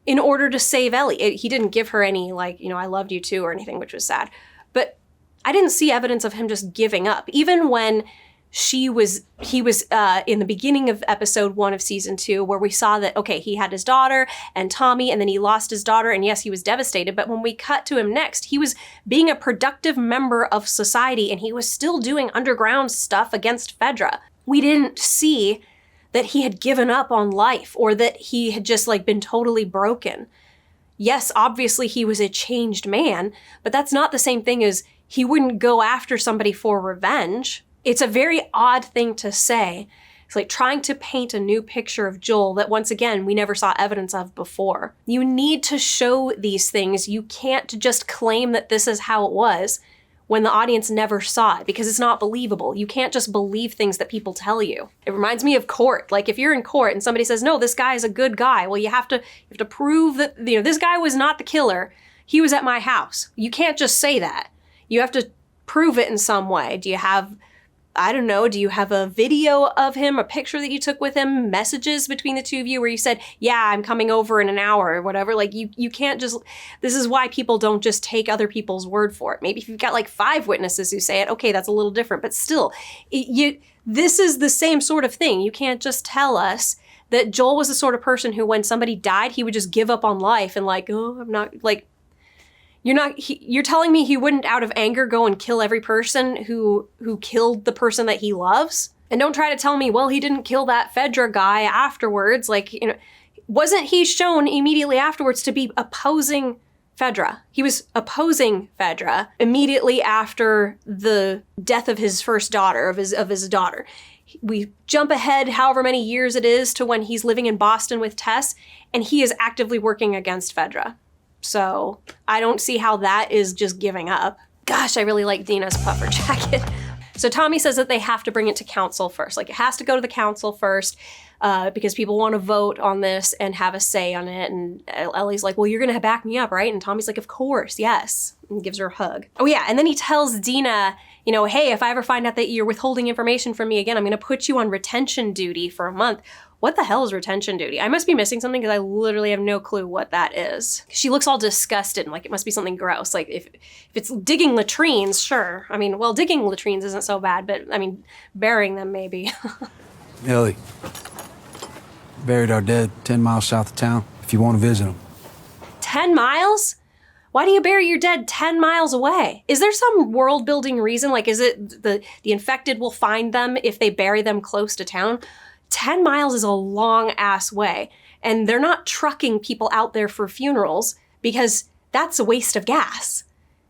in order to save Ellie. He didn't give her any, like, I loved you too or anything, which was sad. But I didn't see evidence of him just giving up. Even when he was in the beginning of episode 1 of season 2, where we saw that, okay, he had his daughter and Tommy, and then he lost his daughter, and yes, he was devastated. But when we cut to him next, he was being a productive member of society, and he was still doing underground stuff against Fedra. We didn't see that he had given up on life or that he had just like been totally broken. Yes, obviously he was a changed man, but that's not the same thing as he wouldn't go after somebody for revenge. It's a very odd thing to say. It's like trying to paint a new picture of Joel that, once again, we never saw evidence of before. You need to show these things. You can't just claim that this is how it was when the audience never saw it, because it's not believable. You can't just believe things that people tell you. It reminds me of court. Like, if you're in court and somebody says, no, this guy is a good guy, well, you have to prove that, this guy was not the killer. He was at my house. You can't just say that. You have to prove it in some way. Do you have a video of him, a picture that you took with him, messages between the two of you where you said, yeah, I'm coming over in an hour or whatever? Like, you can't just, this is why people don't just take other people's word for it. Maybe if you've got like 5 witnesses who say it, okay, that's a little different, but still, this is the same sort of thing. You can't just tell us that Joel was the sort of person who, when somebody died, he would just give up on life and like, oh, I'm not, like, you're telling me he wouldn't, out of anger, go and kill every person who killed the person that he loves? And don't try to tell me, well, he didn't kill that Fedra guy afterwards. Like, wasn't he shown immediately afterwards to be opposing Fedra? He was opposing Fedra immediately after the death of his first daughter, of his daughter. We jump ahead however many years it is to when he's living in Boston with Tess, and he is actively working against Fedra. So I don't see how that is just giving up. Gosh, I really like Dina's puffer jacket. So Tommy says that they have to bring it to council first. Like, it has to go to the council first because people want to vote on this and have a say on it. And Ellie's like, well, you're going to back me up, right? And Tommy's like, of course, yes. And gives her a hug. Oh, yeah. And then he tells Dina, you know, hey, if I ever find out that you're withholding information from me again, I'm going to put you on retention duty for a month. What the hell is retention duty? I must be missing something because I literally have no clue what that is. She looks all disgusted and like it must be something gross. Like if it's digging latrines, sure. I mean, well, digging latrines isn't so bad, but I mean, burying them maybe. Ellie, buried our dead 10 miles south of town if you want to visit them. 10 miles? Why do you bury your dead 10 miles away? Is there some world building reason? Like, is it the infected will find them if they bury them close to town? 10 miles is a long ass way. And they're not trucking people out there for funerals because that's a waste of gas.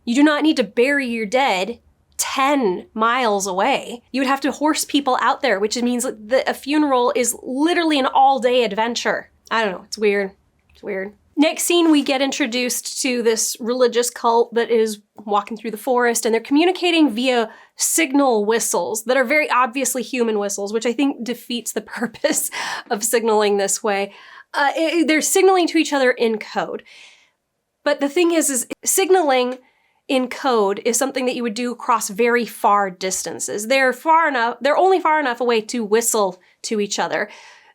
You do not need to bury your dead 10 miles away. You would have to horse people out there, which means that a funeral is literally an all-day adventure. I don't know, it's weird. It's weird. Next scene, we get introduced to this religious cult that is walking through the forest, and they're communicating via signal whistles that are very obviously human whistles, which I think defeats the purpose of signaling this way. They're signaling to each other in code. But the thing is signaling in code is something that you would do across very far distances. They're only far enough away to whistle to each other.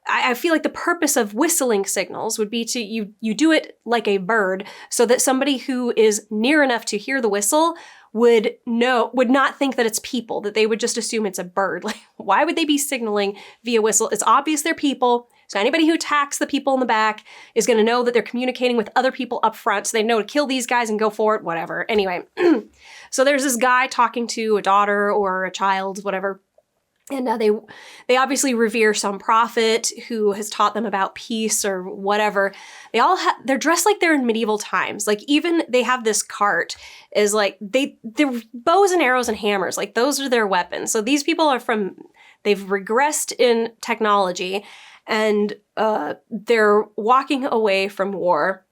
I feel like the purpose of whistling signals would be to you do it like a bird so that somebody who is near enough to hear the whistle would not think that it's people, that they would just assume it's a bird. Like, why would they be signaling via whistle? It's obvious they're people. So anybody who attacks the people in the back is going to know that they're communicating with other people up front. So they know to kill these guys and go for it, whatever. Anyway, so there's this guy talking to a daughter or a child, whatever. And they obviously revere some prophet who has taught them about peace or whatever. They're dressed like they're in medieval times. Like, even they have this cart is like they're bows and arrows and hammers. Like, those are their weapons. So these people they've regressed in technology and they're walking away from war.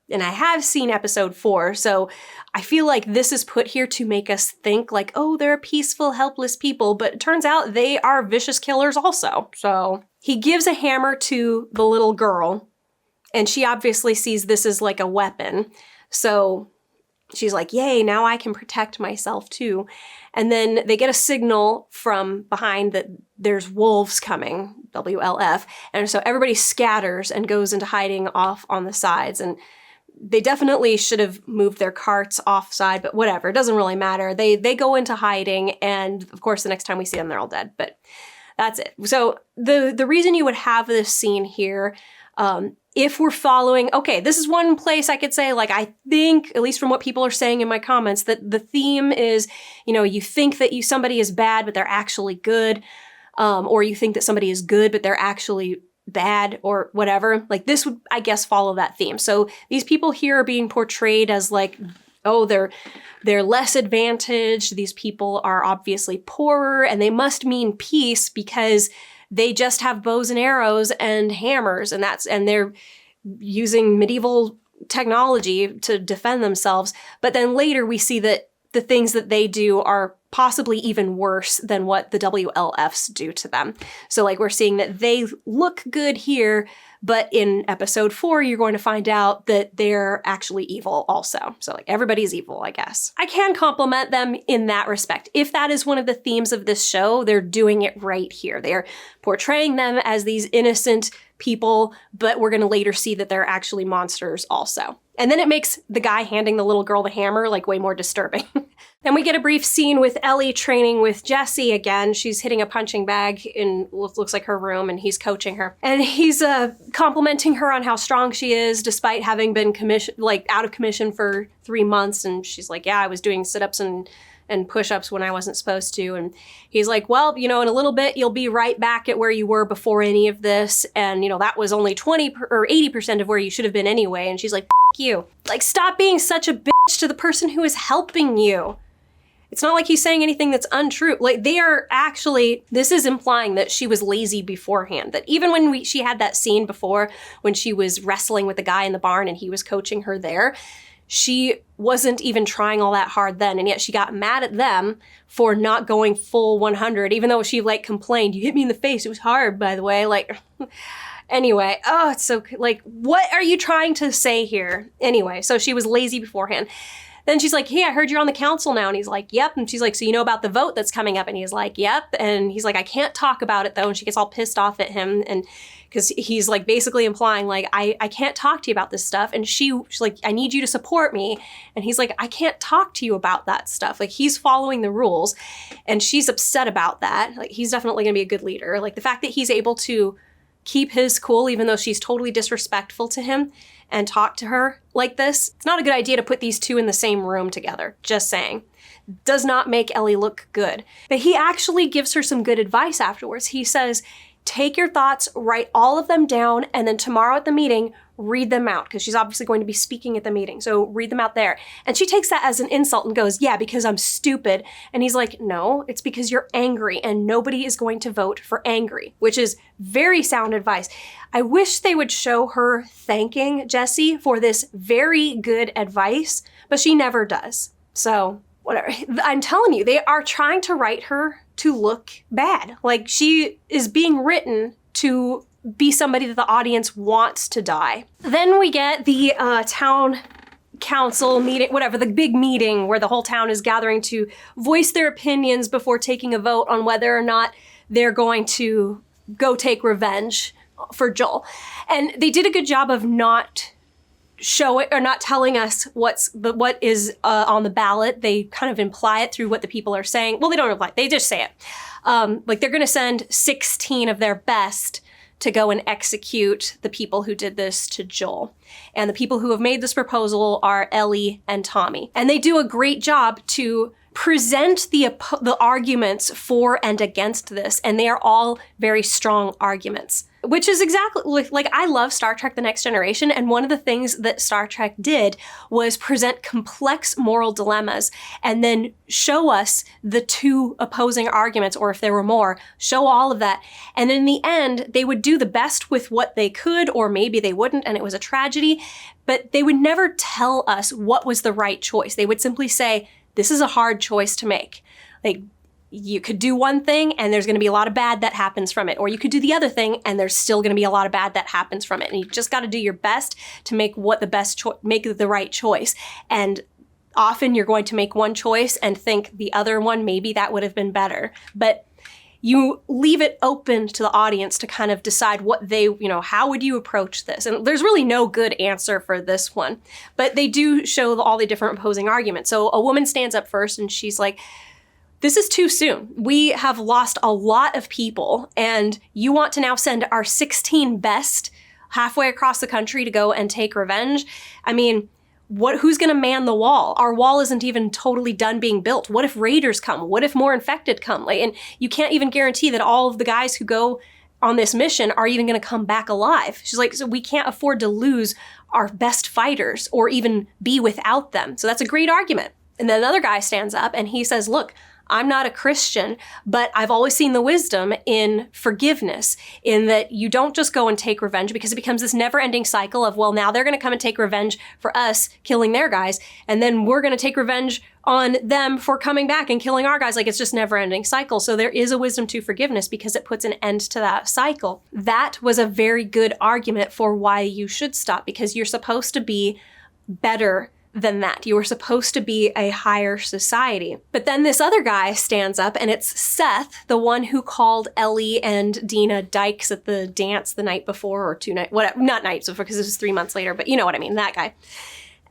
And I have seen episode 4, so I feel like this is put here to make us think like, oh, they're peaceful, helpless people, but it turns out they are vicious killers also. So he gives a hammer to the little girl, and she obviously sees this as like a weapon. So she's like, yay, now I can protect myself too. And then they get a signal from behind that there's wolves coming, WLF. And so everybody scatters and goes into hiding off on the sides. And they definitely should have moved their carts offside, but whatever, it doesn't really matter. They go into hiding, and of course the next time we see them, they're all dead, but that's it. So the reason you would have this scene here, if we're following, okay, this is one place I could say, like, I think, at least from what people are saying in my comments, that the theme is, you know, you think that somebody is bad, but they're actually good, or you think that somebody is good, but they're actually bad or whatever. Like, this would, I guess, follow that theme. So these people here are being portrayed as like, oh, they're less advantaged. These people are obviously poorer, and they must mean peace because they just have bows and arrows and hammers, and they're using medieval technology to defend themselves. But then later we see that the things that they do are possibly even worse than what the WLFs do to them. So like, we're seeing that they look good here, but in episode 4, you're going to find out that they're actually evil also. So like, everybody's evil, I guess. I can compliment them in that respect. If that is one of the themes of this show, they're doing it right here. They're portraying them as these innocent people, but we're going to later see that they're actually monsters also. And then it makes the guy handing the little girl the hammer like way more disturbing. Then we get a brief scene with Ellie training with Jessie again. She's hitting a punching bag in what looks like her room, and he's coaching her. And he's complimenting her on how strong she is despite having been out of commission for 3 months. And she's like, yeah, I was doing sit-ups and push-ups when I wasn't supposed to. And he's like, well, you know, in a little bit, you'll be right back at where you were before any of this. And, you know, that was only 20 or 80% of where you should have been anyway. And she's like, F you. Like, stop being such a bitch to the person who is helping you. It's not like he's saying anything that's untrue. Like, they are actually, this is implying that she was lazy beforehand. That even when she had that scene before, when she was wrestling with the guy in the barn and he was coaching her there, she wasn't even trying all that hard then, and yet she got mad at them for not going full 100, even though she like complained, you hit me in the face, it was hard, by the way, like, anyway, oh, it's so, like, what are you trying to say here? Anyway, so she was lazy beforehand. Then she's like, hey, I heard you're on the council now. And he's like, yep. And she's like, so you know about the vote that's coming up? And he's like, yep. And he's like, I can't talk about it though. And she gets all pissed off at him. And because he's like basically implying like, I can't talk to you about this stuff. And she's like, I need you to support me. And he's like, I can't talk to you about that stuff. Like, he's following the rules and she's upset about that. Like, he's definitely going to be a good leader. Like, the fact that he's able to keep his cool, even though she's totally disrespectful to him, and talk to her like this. It's not a good idea to put these two in the same room together, just saying. Does not make Ellie look good. But he actually gives her some good advice afterwards. He says, take your thoughts, write all of them down, and then tomorrow at the meeting, read them out, because she's obviously going to be speaking at the meeting. So read them out there. And she takes that as an insult and goes, yeah, because I'm stupid. And he's like, no, it's because you're angry and nobody is going to vote for angry, which is very sound advice. I wish they would show her thanking Jesse for this very good advice, but she never does. So whatever. I'm telling you, they are trying to write her to look bad. Like, she is being written to be somebody that the audience wants to die. Then we get the town council meeting, whatever, the big meeting where the whole town is gathering to voice their opinions before taking a vote on whether or not they're going to go take revenge for Joel. And they did a good job of not showing or not telling us what is on the ballot. They kind of imply it through what the people are saying. Well, they don't imply, they just say it. Like, they're gonna send 16 of their best to go and execute the people who did this to Joel. And the people who have made this proposal are Ellie and Tommy. And they do a great job to present the arguments for and against this, and they are all very strong arguments. Which is exactly, like, I love Star Trek The Next Generation, and one of the things that Star Trek did was present complex moral dilemmas and then show us the two opposing arguments, or if there were more, show all of that. And in the end, they would do the best with what they could, or maybe they wouldn't, and it was a tragedy, but they would never tell us what was the right choice. They would simply say, this is a hard choice to make. Like, you could do one thing and there's going to be a lot of bad that happens from it. Or you could do the other thing and there's still going to be a lot of bad that happens from it. And you just got to do your best to make make the right choice. And often you're going to make one choice and think the other one, maybe that would have been better. But you leave it open to the audience to kind of decide what they, how would you approach this? And there's really no good answer for this one, but they do show all the different opposing arguments. So a woman stands up first and she's like, this is too soon. We have lost a lot of people, and you want to now send our 16 best halfway across the country to go and take revenge? I mean, who's going to man the wall? Our wall isn't even totally done being built. What if raiders come? What if more infected come? And you can't even guarantee that all of the guys who go on this mission are even going to come back alive. She's like, so we can't afford to lose our best fighters or even be without them. So that's a great argument. And then another guy stands up and he says, look, I'm not a Christian, but I've always seen the wisdom in forgiveness, in that you don't just go and take revenge, because it becomes this never-ending cycle of, well, now they're going to come and take revenge for us killing their guys, and then we're going to take revenge on them for coming back and killing our guys. Like, it's just never-ending cycle. So there is a wisdom to forgiveness because it puts an end to that cycle. That was a very good argument for why you should stop, because you're supposed to be better than that. You were supposed to be a higher society. But then this other guy stands up, and it's Seth, the one who called Ellie and Dina dykes at the dance the night before, or 2 nights, whatever, not nights before, because it was 3 months later, but you know what I mean, that guy.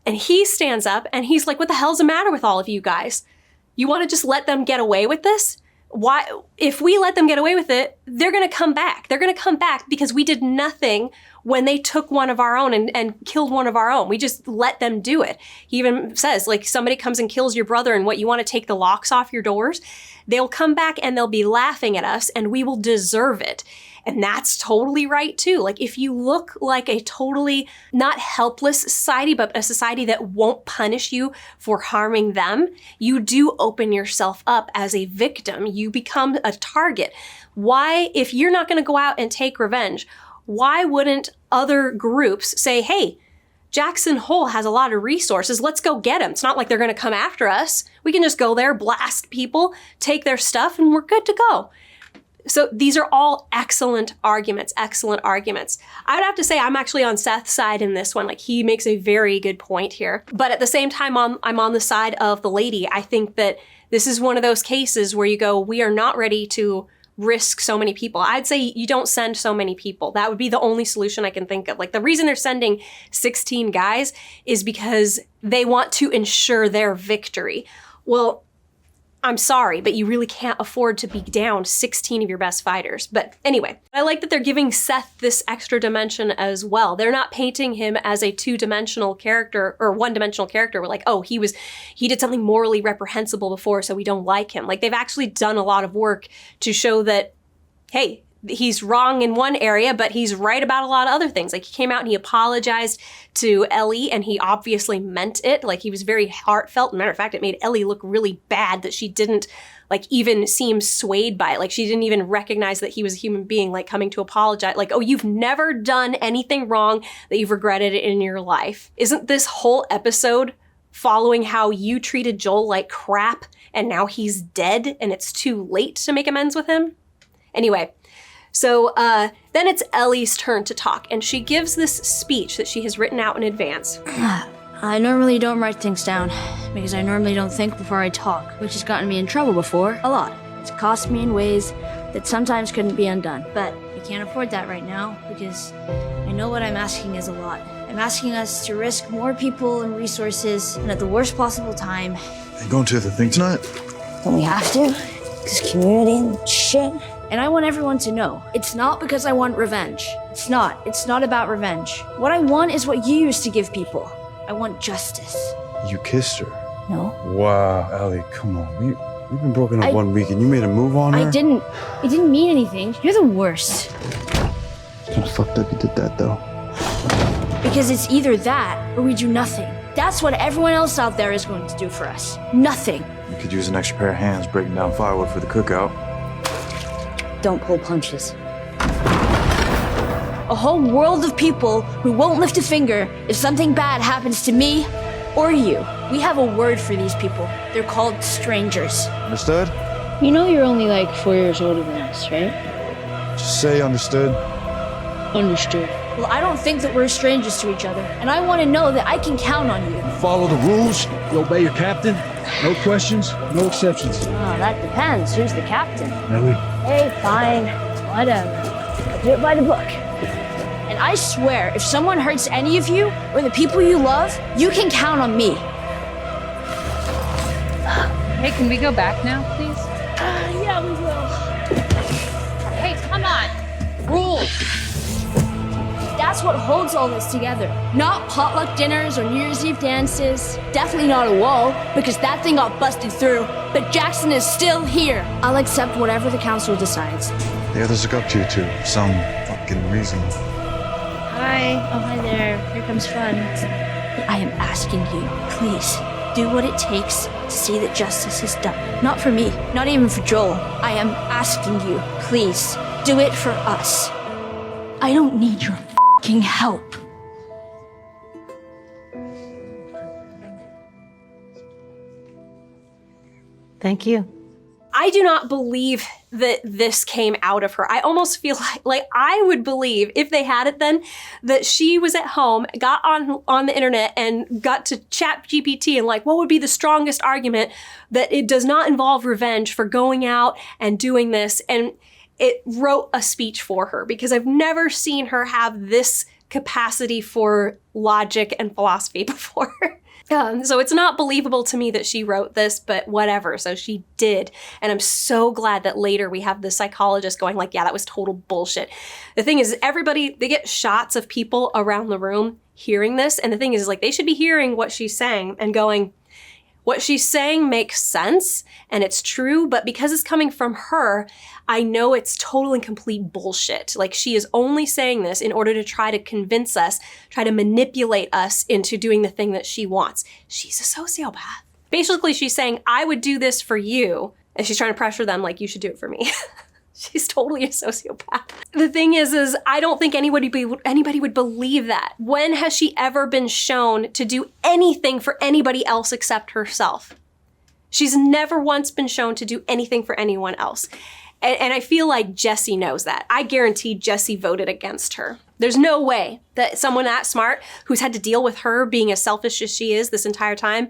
And he stands up and he's like, what the hell's the matter with all of you guys? You want to just let them get away with this? Why, if we let them get away with it, they're going to come back. They're going to come back because we did nothing when they took one of our own and killed one of our own. We just let them do it. He even says, like, somebody comes and kills your brother and what, you want to take the locks off your doors? They'll come back and they'll be laughing at us and we will deserve it. And that's totally right too. Like, if you look like a totally not helpless society, but a society that won't punish you for harming them, you do open yourself up as a victim. You become a target. Why, if you're not going to go out and take revenge, why wouldn't other groups say, hey, Jackson Hole has a lot of resources. Let's go get him. It's not like they're going to come after us. We can just go there, blast people, take their stuff, and we're good to go. So these are all excellent arguments. I would have to say I'm actually on Seth's side in this one. Like, he makes a very good point here. But at the same time, I'm on the side of the lady. I think that this is one of those cases where you go, we are not ready to risk so many people. I'd say you don't send so many people. That would be the only solution I can think of. Like, the reason they're sending 16 guys is because they want to ensure their victory. Well, I'm sorry, but you really can't afford to be down 16 of your best fighters. But anyway, I like that they're giving Seth this extra dimension as well. They're not painting him as a two-dimensional character or one-dimensional character. We're like, oh, he did something morally reprehensible before, so we don't like him. Like, they've actually done a lot of work to show that, hey, he's wrong in one area, but he's right about a lot of other things. Like, he came out and he apologized to Ellie, and he obviously meant it. Like, he was very heartfelt. Matter of fact, it made Ellie look really bad that she didn't, like, even seem swayed by it. Like, she didn't even recognize that he was a human being, like, coming to apologize. Like, oh, you've never done anything wrong that you've regretted in your life. Isn't this whole episode following how you treated Joel like crap, and now he's dead, and it's too late to make amends with him? Anyway, so then it's Ellie's turn to talk, and she gives this speech that she has written out in advance. I normally don't write things down because I normally don't think before I talk, which has gotten me in trouble before, a lot. It's cost me in ways that sometimes couldn't be undone. But I can't afford that right now because I know what I'm asking is a lot. I'm asking us to risk more people and resources and at the worst possible time. You going to the thing tonight? Don't we have to? Because community and shit. And I want everyone to know, it's not because I want revenge. It's not about revenge. What I want is what you used to give people. I want justice. You kissed her. No. Wow, Ellie, come on. We've been broken up 1 week and you made a move on her? It didn't mean anything. You're the worst. It's kind of fucked up you did that, though. Because it's either that or we do nothing. That's what everyone else out there is going to do for us. Nothing. You could use an extra pair of hands breaking down firewood for the cookout. Don't pull punches. A whole world of people who won't lift a finger if something bad happens to me or you. We have a word for these people. They're called strangers. Understood? You know you're only like 4 years older than us, right? Just say understood. Understood. Well, I don't think that we're strangers to each other, and I want to know that I can count on you. Follow the rules. You obey your captain. No questions, no exceptions. Oh, that depends. Who's the captain? Ellie. Hey, fine. Whatever. I'll do it by the book. And I swear, if someone hurts any of you, or the people you love, you can count on me. Hey, can we go back now, please? Yeah, we will. Hey, come on. Rules. That's what holds all this together. Not potluck dinners or New Year's Eve dances. Definitely not a wall, because that thing got busted through. But Jackson is still here. I'll accept whatever the council decides. The others look up to you, too, for some fucking reason. Hi. Oh, hi there. Here comes fun. I am asking you, please, do what it takes to see that justice is done. Not for me, not even for Joel. I am asking you, please, do it for us. I don't need your fucking help. Thank you. I do not believe that this came out of her. I almost feel like I would believe, if they had it then, that she was at home, got on the internet and got to chat GPT and like, what would be the strongest argument that it does not involve revenge for going out and doing this? And it wrote a speech for her, because I've never seen her have this capacity for logic and philosophy before. So it's not believable to me that she wrote this, but whatever. So she did. And I'm so glad that later we have the psychologist going like, yeah, that was total bullshit. The thing is, everybody, they get shots of people around the room hearing this. And the thing is like, they should be hearing what she's saying and going, what she's saying makes sense and it's true, but because it's coming from her, I know it's total and complete bullshit. Like, she is only saying this in order to try to convince us, try to manipulate us into doing the thing that she wants. She's a sociopath. Basically, she's saying, I would do this for you. And she's trying to pressure them like, you should do it for me. She's totally a sociopath. The thing is I don't think anybody would believe that. When has she ever been shown to do anything for anybody else except herself? She's never once been shown to do anything for anyone else. And I feel like Jesse knows that. I guarantee Jesse voted against her. There's no way that someone that smart, who's had to deal with her being as selfish as she is this entire time,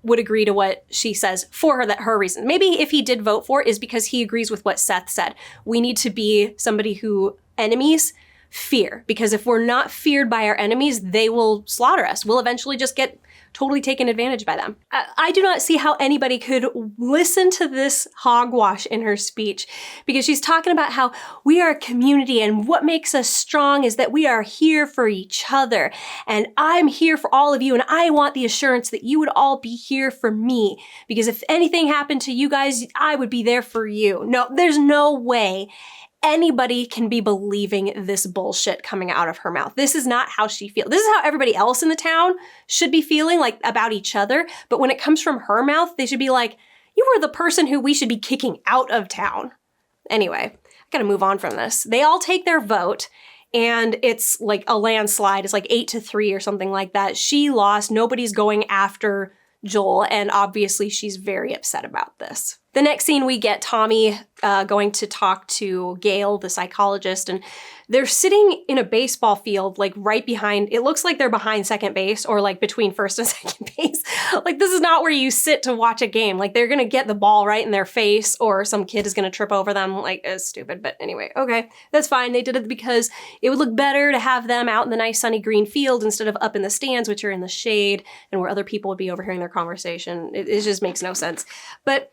would agree to what she says for her, that her reason. Maybe if he did vote for it is because he agrees with what Seth said. We need to be somebody who enemies fear, because if we're not feared by our enemies, they will slaughter us. We'll eventually just get totally taken advantage by them. I do not see how anybody could listen to this hogwash in her speech, because she's talking about how we are a community and what makes us strong is that we are here for each other. And I'm here for all of you. And I want the assurance that you would all be here for me, because if anything happened to you guys, I would be there for you. No, there's no way anybody can be believing this bullshit coming out of her mouth. This is not how she feels. This is how everybody else in the town should be feeling, like, about each other. But when it comes from her mouth, they should be like, you are the person who we should be kicking out of town. Anyway, I gotta move on from this. They all take their vote, and it's like a landslide. It's like 8-3 or something like that. She lost. Nobody's going after Joel, and obviously she's very upset about this. The next scene, we get Tommy going to talk to Gail, the psychologist, and they're sitting in a baseball field, like right behind, it looks like they're behind second base or like between first and second base. Like, this is not where you sit to watch a game. Like, they're gonna get the ball right in their face or some kid is gonna trip over them. Like, it's stupid, but anyway, okay, that's fine. They did it because it would look better to have them out in the nice sunny green field instead of up in the stands, which are in the shade and where other people would be overhearing their conversation. It just makes no sense. But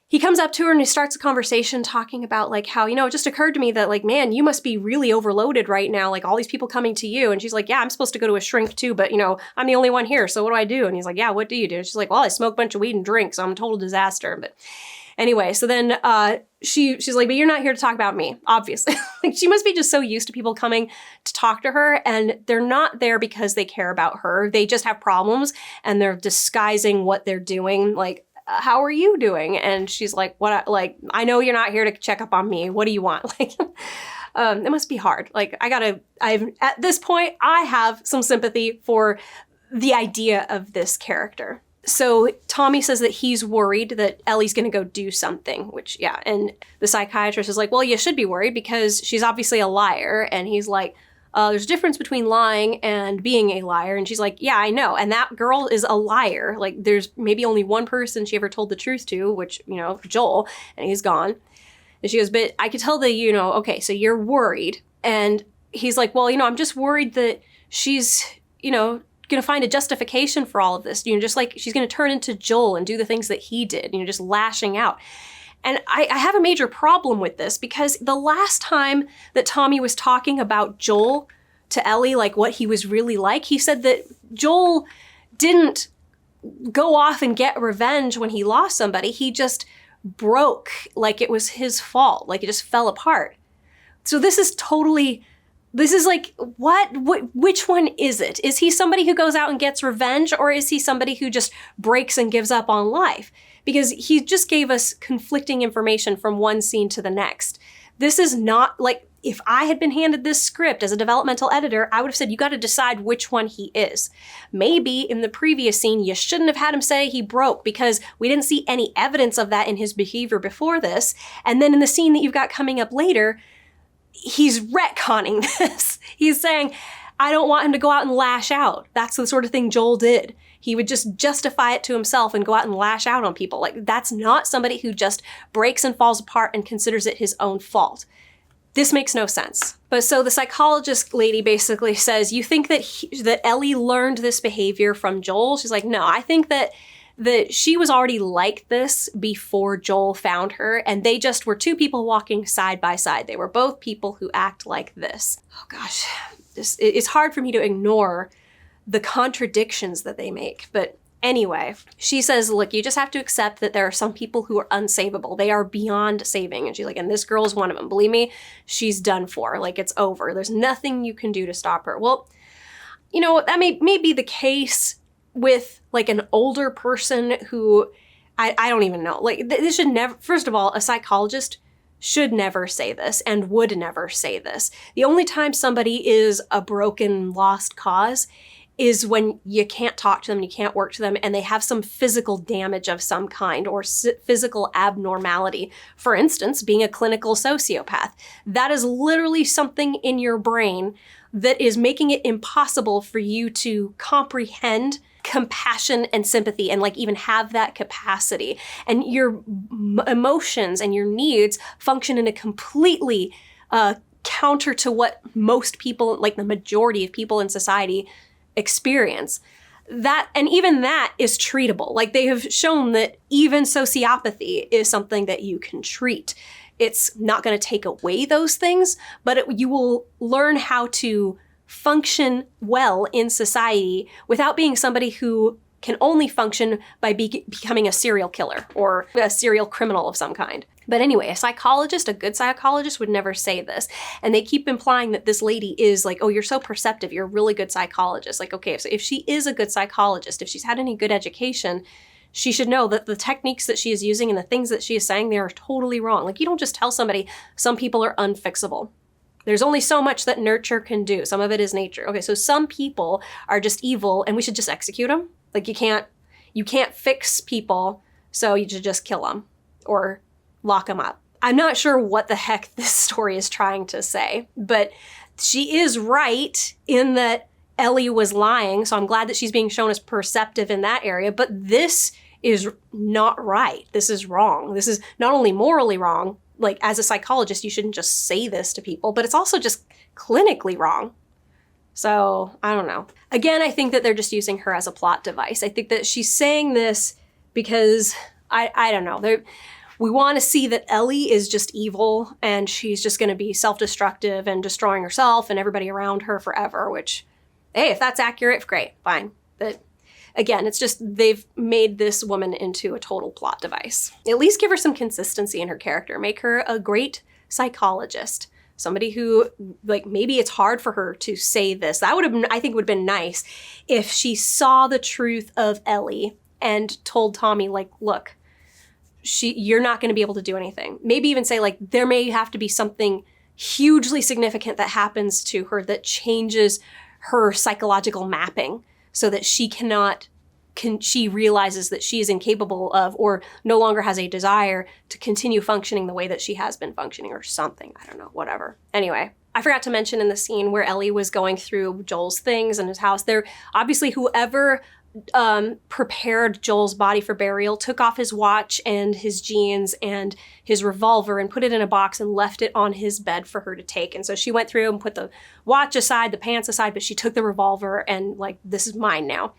he comes up to her and he starts a conversation talking about, like, how, it just occurred to me that, like, man, you must be really overloaded right now. Like, all these people coming to you. And she's like, yeah, I'm supposed to go to a shrink too, but, I'm the only one here. So what do I do? And he's like, yeah, what do you do? And she's like, well, I smoke a bunch of weed and drink, so I'm a total disaster. But anyway, so then she's like, but you're not here to talk about me, obviously. Like, she must be just so used to people coming to talk to her, and they're not there because they care about her. They just have problems, and they're disguising what they're doing. Like, how are you doing? And she's like, I know you're not here to check up on me. What do you want? Like, it must be hard. Like, at this point, I have some sympathy for the idea of this character. So Tommy says that he's worried that Ellie's gonna go do something, which, yeah. And the psychiatrist is like, well, you should be worried because she's obviously a liar. And he's like, there's a difference between lying and being a liar. And she's like, yeah, I know. And that girl is a liar. Like, there's maybe only one person she ever told the truth to, which, Joel, and he's gone. And she goes, but I could tell that, okay, so you're worried. And he's like, well, I'm just worried that she's, going to find a justification for all of this. Just like she's going to turn into Joel and do the things that he did, just lashing out. And I have a major problem with this, because the last time that Tommy was talking about Joel to Ellie, like what he was really like, he said that Joel didn't go off and get revenge when he lost somebody. He just broke like it was his fault, like it just fell apart. So this is like, which one is it? Is he somebody who goes out and gets revenge, or is he somebody who just breaks and gives up on life? Because he just gave us conflicting information from one scene to the next. This is not, like, if I had been handed this script as a developmental editor, I would have said, you got to decide which one he is. Maybe in the previous scene, you shouldn't have had him say he broke, because we didn't see any evidence of that in his behavior before this. And then in the scene that you've got coming up later, he's retconning this. He's saying, I don't want him to go out and lash out. That's the sort of thing Joel did. He would just justify it to himself and go out and lash out on people. Like, that's not somebody who just breaks and falls apart and considers it his own fault. This makes no sense. But so the psychologist lady basically says, you think that Ellie learned this behavior from Joel? She's like, no, I think that she was already like this before Joel found her, and they just were two people walking side by side. They were both people who act like this. Oh gosh, it's hard for me to ignore the contradictions that they make. But anyway, she says, look, you just have to accept that there are some people who are unsavable. They are beyond saving. And she's like, and this girl's one of them. Believe me, she's done for. Like, it's over. There's nothing you can do to stop her. Well, that may be the case with, like, an older person who, I don't even know. Like, this should never, first of all, a psychologist should never say this and would never say this. The only time somebody is a broken, lost cause is when you can't talk to them, you can't work to them, and they have some physical damage of some kind or physical abnormality. For instance, being a clinical sociopath. That is literally something in your brain that is making it impossible for you to comprehend compassion and sympathy and like even have that capacity. And your emotions and your needs function in a completely counter to what most people, like the majority of people in society, experience. That, and even that is treatable. Like they have shown that even sociopathy is something that you can treat. It's not going to take away those things, but you will learn how to function well in society without being somebody who can only function by becoming a serial killer or a serial criminal of some kind. But anyway, a good psychologist would never say this. And they keep implying that this lady is like, oh, you're so perceptive, you're a really good psychologist. Like, okay, so if she is a good psychologist, if she's had any good education, she should know that the techniques that she is using and the things that she is saying, they are totally wrong. Like, you don't just tell somebody some people are unfixable. There's only so much that nurture can do. Some of it is nature. Okay, so some people are just evil and we should just execute them. Like you can't fix people, so you should just kill them or lock them up. I'm not sure what the heck this story is trying to say, but she is right in that Ellie was lying, so I'm glad that she's being shown as perceptive in that area, but this is not right. This is wrong. This is not only morally wrong, like as a psychologist, you shouldn't just say this to people, but it's also just clinically wrong. So I don't know. Again, I think that they're just using her as a plot device. I think that she's saying this because I don't know. We want to see that Ellie is just evil and she's just going to be self-destructive and destroying herself and everybody around her forever, which, hey, if that's accurate, great, fine. But again, it's just they've made this woman into a total plot device. At least give her some consistency in her character. Make her a great psychologist. Somebody who, like, maybe it's hard for her to say this. That would have been, I think, would have been nice if she saw the truth of Ellie and told Tommy, like, look, you're not going to be able to do anything. Maybe even say, like, there may have to be something hugely significant that happens to her that changes her psychological mapping so that she she realizes that she is incapable of or no longer has a desire to continue functioning the way that she has been functioning or something. I don't know, whatever. Anyway, I forgot to mention in the scene where Ellie was going through Joel's things in his house, there obviously whoever prepared Joel's body for burial took off his watch and his jeans and his revolver and put it in a box and left it on his bed for her to take. And so she went through and put the watch aside, the pants aside, but she took the revolver and like, this is mine now.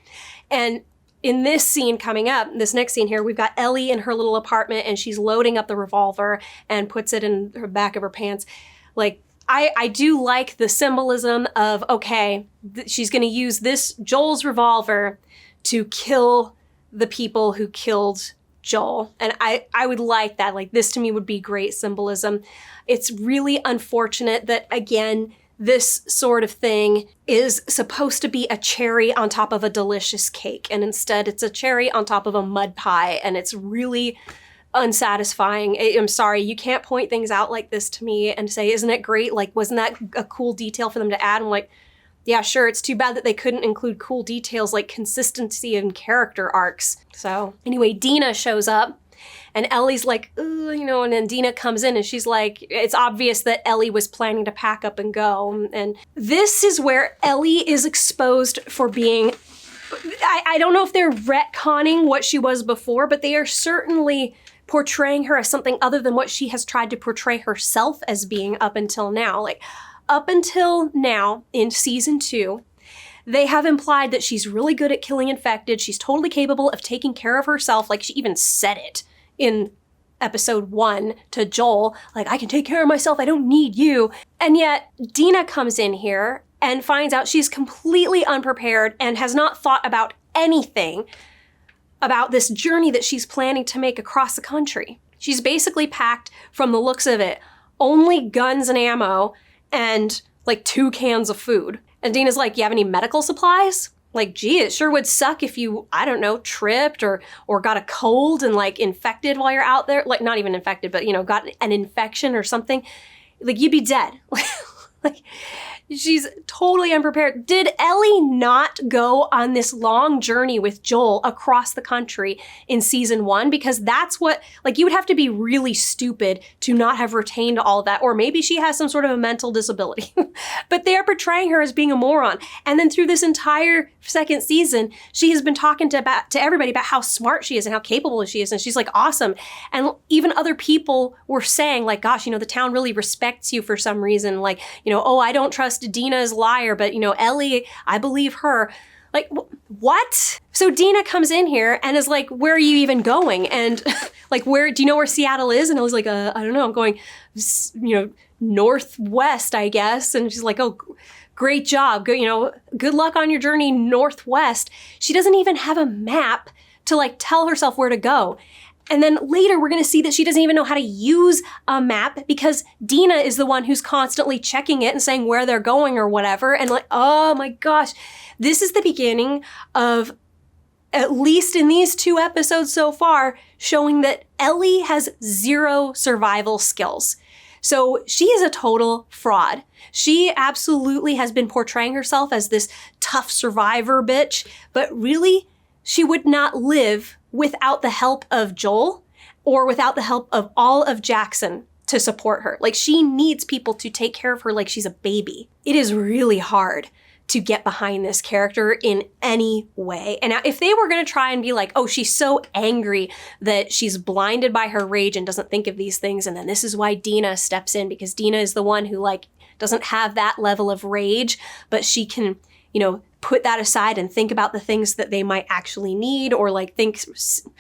And in this scene coming up, this next scene here, we've got Ellie in her little apartment and she's loading up the revolver and puts it in the back of her pants. Like, I do like the symbolism of, okay, she's going to use this Joel's revolver to kill the people who killed Joel. And I would like that. Like, this to me would be great symbolism. It's really unfortunate that, again, this sort of thing is supposed to be a cherry on top of a delicious cake. And instead it's a cherry on top of a mud pie. And it's really unsatisfying. I'm sorry, you can't point things out like this to me and say, isn't it great? Like, wasn't that a cool detail for them to add? I'm like, yeah, sure. It's too bad that they couldn't include cool details like consistency and character arcs. So anyway, Dina shows up and Ellie's like, you know, and then Dina comes in and she's like, it's obvious that Ellie was planning to pack up and go. And this is where Ellie is exposed for being, I don't know if they're retconning what she was before, but they are certainly portraying her as something other than what she has tried to portray herself as being up until now. Like, up until now in season 2, they have implied that she's really good at killing infected. She's totally capable of taking care of herself. Like, she even said it in episode 1 to Joel, like, I can take care of myself. I don't need you. And yet Dina comes in here and finds out she's completely unprepared and has not thought about anything about this journey that she's planning to make across the country. She's basically packed, from the looks of it, only guns and ammo and like 2 cans of food. And Dina's like, you have any medical supplies? Like, gee, it sure would suck if you, I don't know, tripped or got a cold and like infected while you're out there. Like, not even infected, but, you know, got an infection or something. Like, you'd be dead. Like, she's totally unprepared. Did Ellie not go on this long journey with Joel across the country in season 1? Because that's what, like, you would have to be really stupid to not have retained all of that. Or maybe she has some sort of a mental disability. But they are portraying her as being a moron. And then through this entire second season, she has been talking to everybody about how smart she is and how capable she is. And she's like, awesome. And even other people were saying, like, gosh, you know, the town really respects you for some reason. Like, you know, oh, I don't trust Dina's liar, but, you know, Ellie, I believe her. Like, what? So Dina comes in here and is like, where are you even going? And like, where, do you know where Seattle is? And I was like, I don't know, I'm going, you know, northwest, I guess. And she's like, oh, great job. Good, you know, good luck on your journey northwest. She doesn't even have a map to like tell herself where to go. And then later we're going to see that she doesn't even know how to use a map because Dina is the one who's constantly checking it and saying where they're going or whatever. And like, oh my gosh, this is the beginning of, at least in these 2 episodes so far, showing that Ellie has 0 survival skills. So she is a total fraud. She absolutely has been portraying herself as this tough survivor bitch, but really, she would not live without the help of Joel or without the help of all of Jackson to support her. Like, she needs people to take care of her like she's a baby. It is really hard to get behind this character in any way. And now, if they were going to try and be like, oh, she's so angry that she's blinded by her rage and doesn't think of these things, and then this is why Dina steps in, because Dina is the one who like doesn't have that level of rage, but she can, you know, put that aside and think about the things that they might actually need, or like think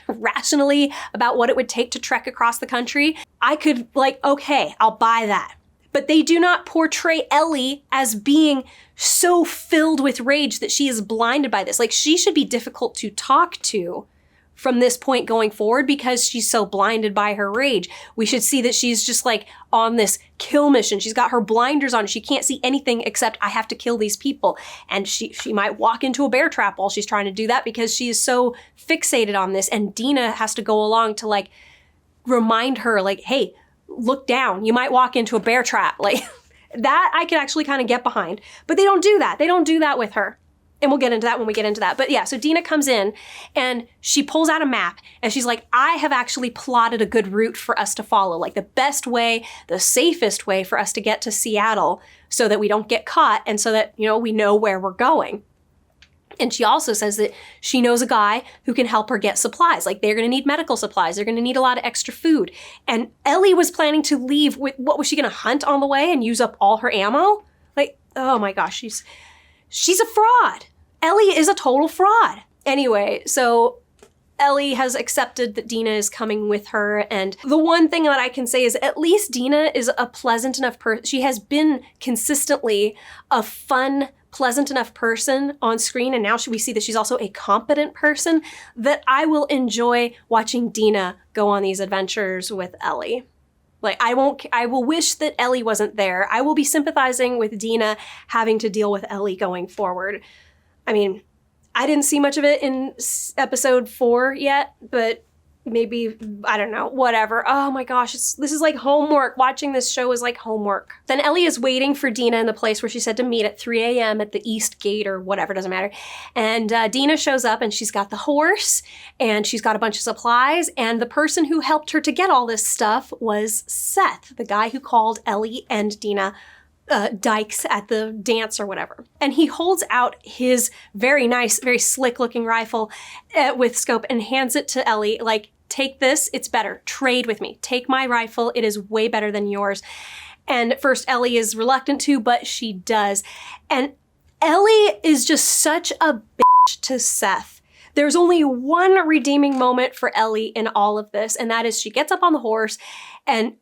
rationally about what it would take to trek across the country. I could like, okay, I'll buy that. But they do not portray Ellie as being so filled with rage that she is blinded by this. Like, she should be difficult to talk to from this point going forward because she's so blinded by her rage. We should see that she's just like on this kill mission. She's got her blinders on. She can't see anything except I have to kill these people. And she might walk into a bear trap while she's trying to do that because she is so fixated on this. And Dina has to go along to like remind her like, hey, look down. You might walk into a bear trap. Like that I could actually kind of get behind. But they don't do that. They don't do that with her. And we'll get into that when we get into that. But yeah, so Dina comes in and she pulls out a map and she's like, I have actually plotted a good route for us to follow. Like the best way, the safest way for us to get to Seattle so that we don't get caught and so that, you know, we know where we're going. And she also says that she knows a guy who can help her get supplies. Like they're going to need medical supplies. They're going to need a lot of extra food. And Ellie was planning to leave with, what was she going to hunt on the way and use up all her ammo? Like, oh my gosh, she's a fraud. Ellie is a total fraud. Anyway, so Ellie has accepted that Dina is coming with her. And the one thing that I can say is at least Dina is a pleasant enough person. She has been consistently a fun, pleasant enough person on screen. And now we see that she's also a competent person that I will enjoy watching Dina go on these adventures with Ellie. Like, I will wish that Ellie wasn't there. I will be sympathizing with Dina having to deal with Ellie going forward. I mean, I didn't see much of it in episode 4 yet, but maybe, I don't know, whatever. Oh my gosh, this is like homework. Watching this show is like homework. Then Ellie is waiting for Dina in the place where she said to meet at 3 a.m. at the East Gate or whatever, doesn't matter. And Dina shows up and she's got the horse and she's got a bunch of supplies. And the person who helped her to get all this stuff was Seth, the guy who called Ellie and Dina dykes at the dance or whatever. And he holds out his very nice, very slick looking rifle with scope and hands it to Ellie like, take this, it's better. Trade with me. Take my rifle. It is way better than yours. And at first Ellie is reluctant to, but she does. And Ellie is just such a bitch to Seth. There's only one redeeming moment for Ellie in all of this, and that is she gets up on the horse and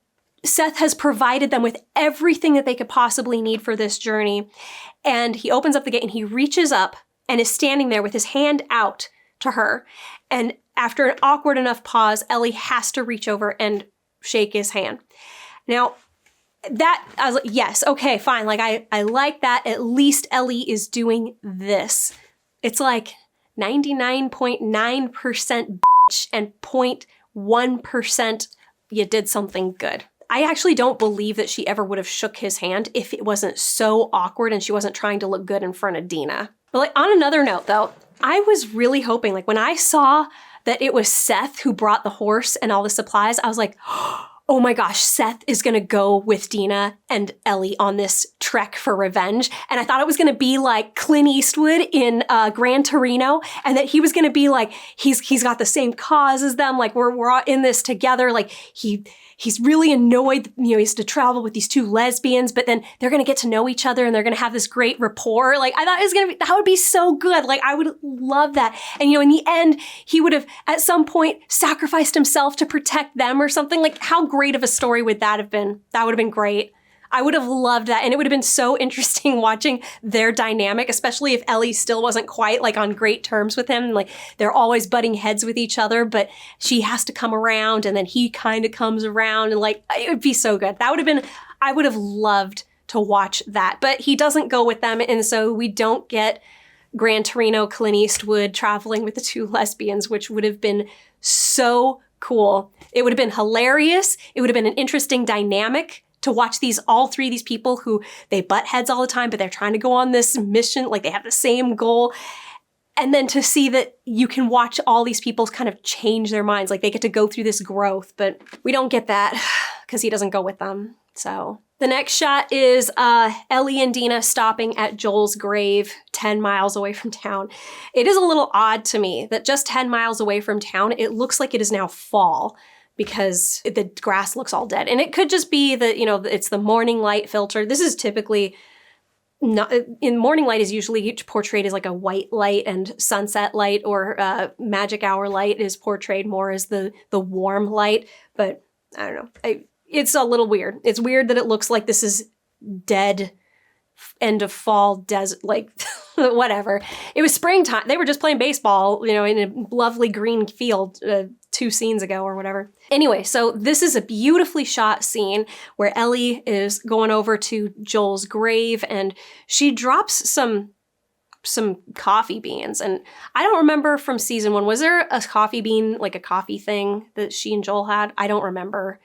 Seth has provided them with everything that they could possibly need for this journey. And he opens up the gate and he reaches up and is standing there with his hand out to her. And after an awkward enough pause, Ellie has to reach over and shake his hand. Now, that, I was like, yes, okay, fine. Like, I like that. At least Ellie is doing this. It's like 99.9% bitch and 0.1% you did something good. I actually don't believe that she ever would have shook his hand if it wasn't so awkward and she wasn't trying to look good in front of Dina. But like on another note though, I was really hoping, like when I saw that it was Seth who brought the horse and all the supplies, I was like, oh my gosh, Seth is gonna go with Dina and Ellie on this trek for revenge. And I thought it was gonna be like Clint Eastwood in Gran Torino, and that he was gonna be like, he's got the same cause as them, like we're all in this together, like he's really annoyed, you know, he has to travel with these two lesbians, but then they're gonna get to know each other and they're gonna have this great rapport. Like I thought it was gonna be, that would be so good. Like I would love that. And you know, in the end, he would have at some point sacrificed himself to protect them or something. Like how great of a story would that have been? That would have been great. I would have loved that. And it would have been so interesting watching their dynamic, especially if Ellie still wasn't quite like on great terms with him. Like they're always butting heads with each other, but she has to come around and then he kind of comes around and like, it would be so good. That would have been, I would have loved to watch that, but he doesn't go with them. And so we don't get Gran Torino, Clint Eastwood traveling with the two lesbians, which would have been so cool. It would have been hilarious. It would have been an interesting dynamic to watch all three of these people who they butt heads all the time, but they're trying to go on this mission, like they have the same goal. And then to see that you can watch all these people kind of change their minds, like they get to go through this growth, but we don't get that because he doesn't go with them. So the next shot is Ellie and Dina stopping at Joel's grave 10 miles away from town. It is a little odd to me that just 10 miles away from town, it looks like it is now fall, because the grass looks all dead. And it could just be that, you know, it's the morning light filter. This is typically not, in morning light is usually portrayed as like a white light, and sunset light or magic hour light is portrayed more as the warm light. But I don't know. It's a little weird. It's weird that it looks like this is dead, end of fall desert, like whatever. It was springtime. They were just playing baseball, you know, in a lovely green field 2 scenes ago or whatever. Anyway, so this is a beautifully shot scene where Ellie is going over to Joel's grave and she drops some coffee beans. And I don't remember from season 1, was there a coffee bean, like a coffee thing that she and Joel had? I don't remember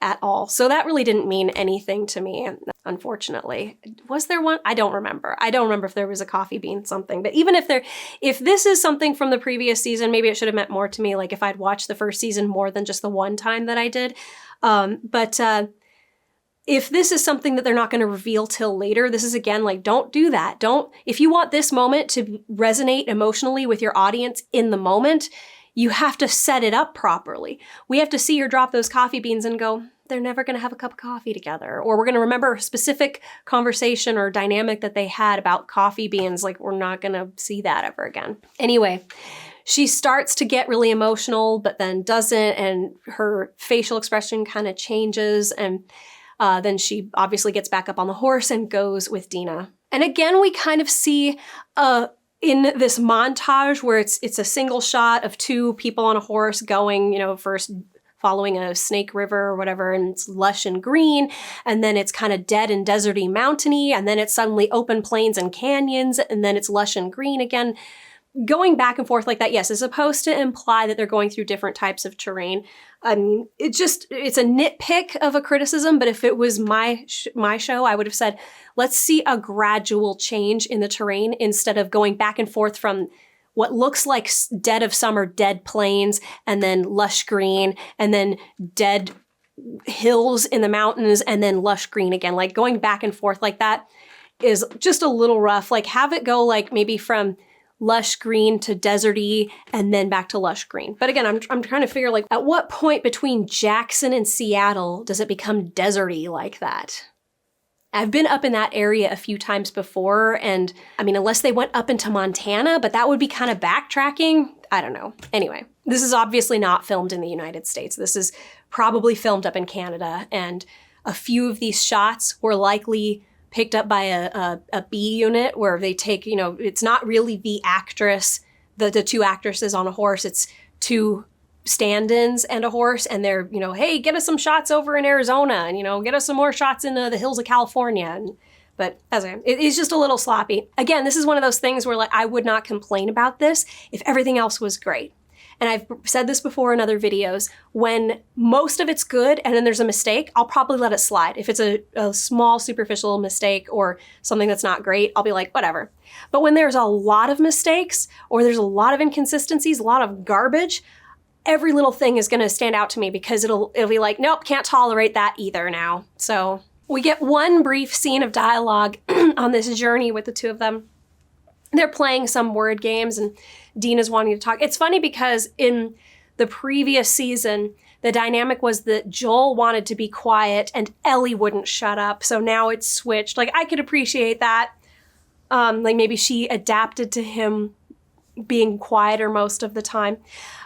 at all. So that really didn't mean anything to me, unfortunately. Was there one? I don't remember. I don't remember if there was a coffee bean something. But even if this is something from the previous season, maybe it should have meant more to me, like if I'd watched the first season more than just the one time that I did. But if this is something that they're not going to reveal till later, this is again, like, don't do that. If you want this moment to resonate emotionally with your audience in the moment, you have to set it up properly. We have to see her drop those coffee beans and go, they're never going to have a cup of coffee together. Or we're going to remember a specific conversation or dynamic that they had about coffee beans. Like, we're not going to see that ever again. Anyway, she starts to get really emotional, but then doesn't. And her facial expression kind of changes. And then she obviously gets back up on the horse and goes with Dina. And again, we kind of see in this montage where it's a single shot of 2 people on a horse going, you know, first following a snake river or whatever, and it's lush and green, and then it's kind of dead and deserty mountainy, and then it's suddenly open plains and canyons, and then it's lush and green again. Going back and forth like that, yes, is supposed to imply that they're going through different types of terrain. I mean, it's a nitpick of a criticism, but if it was my show, I would have said, let's see a gradual change in the terrain instead of going back and forth from what looks like dead of summer, dead plains, and then lush green, and then dead hills in the mountains, and then lush green again. Like, going back and forth like that is just a little rough. Like, have it go like maybe from lush green to deserty and then back to lush green. But again, I'm trying to figure, like, at what point between Jackson and Seattle does it become deserty like that? I've been up in that area a few times before, and I mean, unless they went up into Montana, but that would be kind of backtracking. I don't know. Anyway, this is obviously not filmed in the United States. This is probably filmed up in Canada, and a few of these shots were likely picked up by a B unit where they take, you know, it's not really the actress, the 2 actresses on a horse, it's 2 stand-ins and a horse, and they're, you know, hey, get us some shots over in Arizona, and, you know, get us some more shots in the hills of California. But as I it is just a little sloppy. Again, this is one of those things where like I would not complain about this if everything else was great. And I've said this before in other videos, when most of it's good and then there's a mistake, I'll probably let it slide. If it's a small superficial mistake or something that's not great, I'll be like, whatever. But when there's a lot of mistakes or there's a lot of inconsistencies, a lot of garbage, every little thing is gonna stand out to me because it'll be like, nope, can't tolerate that either now. So we get one brief scene of dialogue on this journey with the two of them. They're playing some word games and Dina's wanting to talk. It's funny because in the previous season, the dynamic was that Joel wanted to be quiet and Ellie wouldn't shut up. So now it's switched. Like, I could appreciate that. Like maybe she adapted to him being quieter most of the time.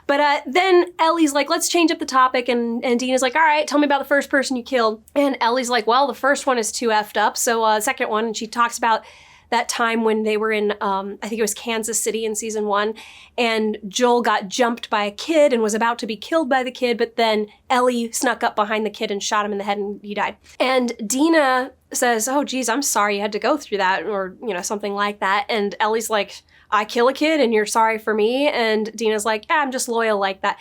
But then Ellie's like, let's change up the topic. And Dina's like, all right, tell me about the first person you killed. And Ellie's like, well, the first one is too effed up. So the second one, and she talks about that time when they were in, I think it was Kansas City in season 1, and Joel got jumped by a kid and was about to be killed by the kid, but then Ellie snuck up behind the kid and shot him in the head and he died. And Dina says, oh, geez, I'm sorry you had to go through that, or, you know, something like that. And Ellie's like, I kill a kid and you're sorry for me? And Dina's like, yeah, I'm just loyal like that.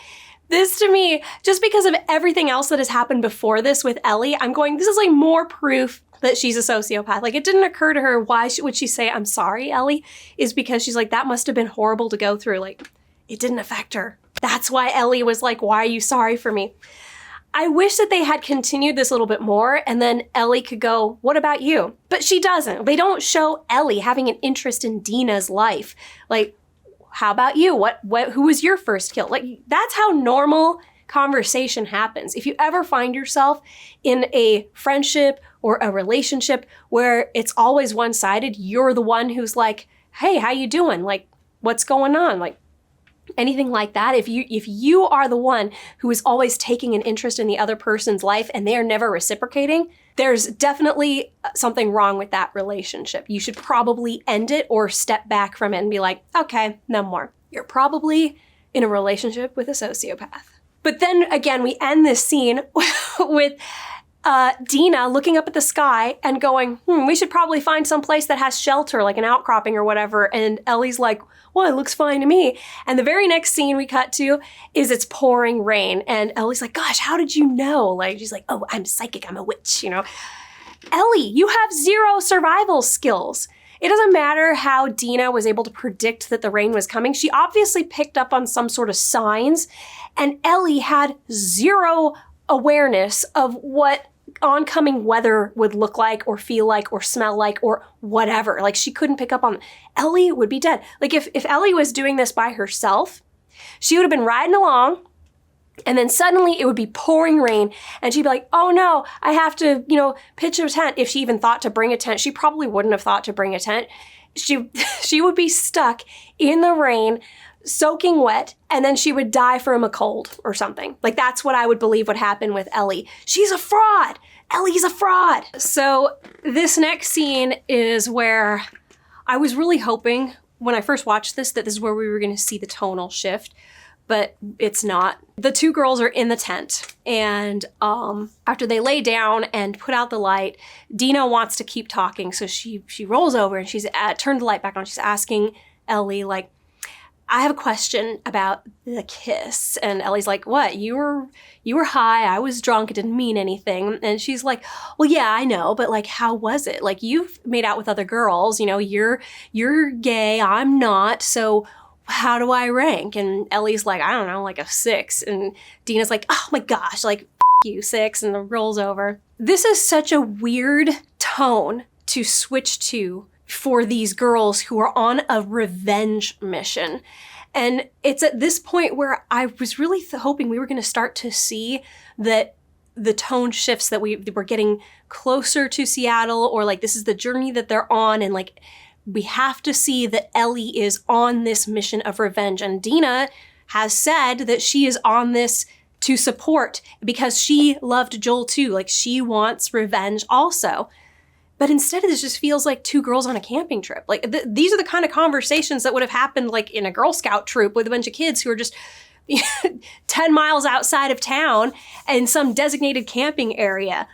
This to me, just because of everything else that has happened before this with Ellie, I'm going, this is like more proof that she's a sociopath. Like, it didn't occur to her, why would she say, I'm sorry, Ellie? Is because she's like, that must have been horrible to go through. Like, it didn't affect her. That's why Ellie was like, why are you sorry for me? I wish that they had continued this a little bit more and then Ellie could go, what about you? But she doesn't. They don't show Ellie having an interest in Dina's life. Like, how about you? Who was your first kill? Like, that's how normal conversation happens. If you ever find yourself in a friendship or a relationship where it's always one-sided, you're the one who's like, hey, how you doing? Like, what's going on? Like, anything like that. If you are the one who is always taking an interest in the other person's life and they are never reciprocating, there's definitely something wrong with that relationship. You should probably end it or step back from it and be like, okay, no more. You're probably in a relationship with a sociopath. But then again, we end this scene with Dina looking up at the sky and going, we should probably find some place that has shelter, like an outcropping or whatever. And Ellie's like, well, it looks fine to me. And the very next scene we cut to is it's pouring rain. And Ellie's like, gosh, how did you know? Like, she's like, oh, I'm psychic, I'm a witch, you know. Ellie, you have 0 survival skills. It doesn't matter how Dina was able to predict that the rain was coming. She obviously picked up on some sort of signs. And Ellie had 0 awareness of what oncoming weather would look like or feel like or smell like or whatever. Like, she couldn't pick up on. Ellie would be dead. Like, if Ellie was doing this by herself, she would have been riding along and then suddenly it would be pouring rain and she'd be like, oh no, I have to, pitch a tent. If she even thought to bring a tent, she probably wouldn't have thought to bring a tent. She would be stuck in the rain, soaking wet, and then she would die from a cold or something. Like, that's what I would believe would happen with Ellie. She's a fraud. Ellie's a fraud. So this next scene is where I was really hoping when I first watched this that this is where we were going to see the tonal shift, but it's not. The two girls are in the tent, and after they lay down and put out the light, Dina wants to keep talking, so she rolls over and she's turned the light back on. She's asking Ellie, like, I have a question about the kiss. And Ellie's like, what? You were high. I was drunk. It didn't mean anything. And she's like, well, yeah, I know. But like, how was it? Like, you've made out with other girls, you're gay. I'm not. So how do I rank? And Ellie's like, I don't know, like a 6. And Dina's like, oh my gosh, like, you 6, and rolls over. This is such a weird tone to switch to for these girls who are on a revenge mission. And it's at this point where I was really hoping we were going to start to see that the tone shifts, that we're getting closer to Seattle, or like this is the journey that they're on, and like we have to see that Ellie is on this mission of revenge. And Dina has said that she is on this to support because she loved Joel too. Like, she wants revenge also. But instead, this just feels like two girls on a camping trip. Like, these are the kind of conversations that would have happened like in a Girl Scout troop with a bunch of kids who are just 10 miles outside of town in some designated camping area.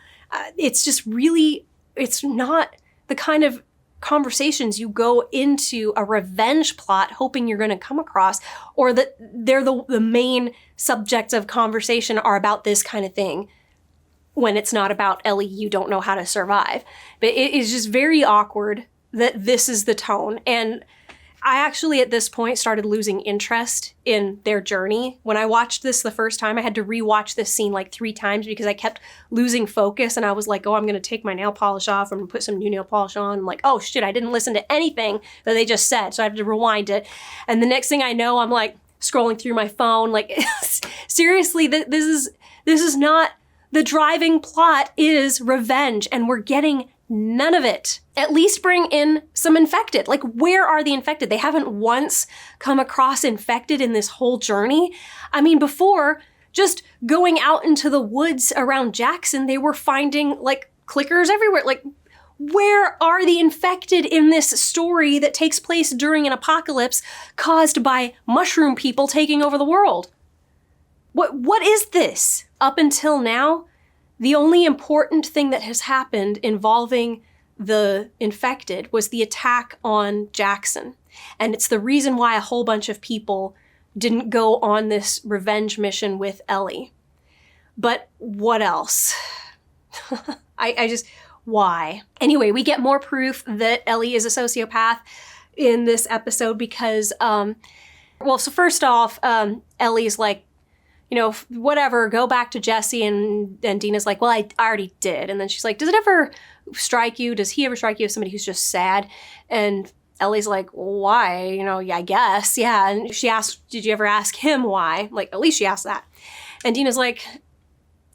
It's just really, it's not the kind of conversations you go into a revenge plot hoping you're going to come across, or that they're the main subjects of conversation are about this kind of thing when it's not about Ellie, you don't know how to survive. But it is just very awkward that this is the tone. And I actually at this point started losing interest in their journey. When I watched this the first time, I had to rewatch this scene like 3 times because I kept losing focus, and I was like, oh, I'm gonna take my nail polish off, I'm gonna put some new nail polish on. I'm like, oh shit, I didn't listen to anything that they just said. So I had to rewind it. And the next thing I know, I'm like scrolling through my phone. Like seriously, this is not, the driving plot is revenge, and we're getting none of it. At least bring in some infected. Like, where are the infected? They haven't once come across infected in this whole journey. I mean, before, just going out into the woods around Jackson, they were finding, like, clickers everywhere. Like, where are the infected in this story that takes place during an apocalypse caused by mushroom people taking over the world? What is this? Up until now, the only important thing that has happened involving the infected was the attack on Jackson. And it's the reason why a whole bunch of people didn't go on this revenge mission with Ellie. But what else? I just, why? Anyway, we get more proof that Ellie is a sociopath in this episode because, so first off, Ellie's like, you know, whatever, go back to Jesse. And Dina's like, well, I already did. And then she's like, does he ever strike you as somebody who's just sad? And Ellie's like, why? You know, yeah, I guess. Yeah. And she asked, did you ever ask him why? Like, at least she asked that. And Dina's like,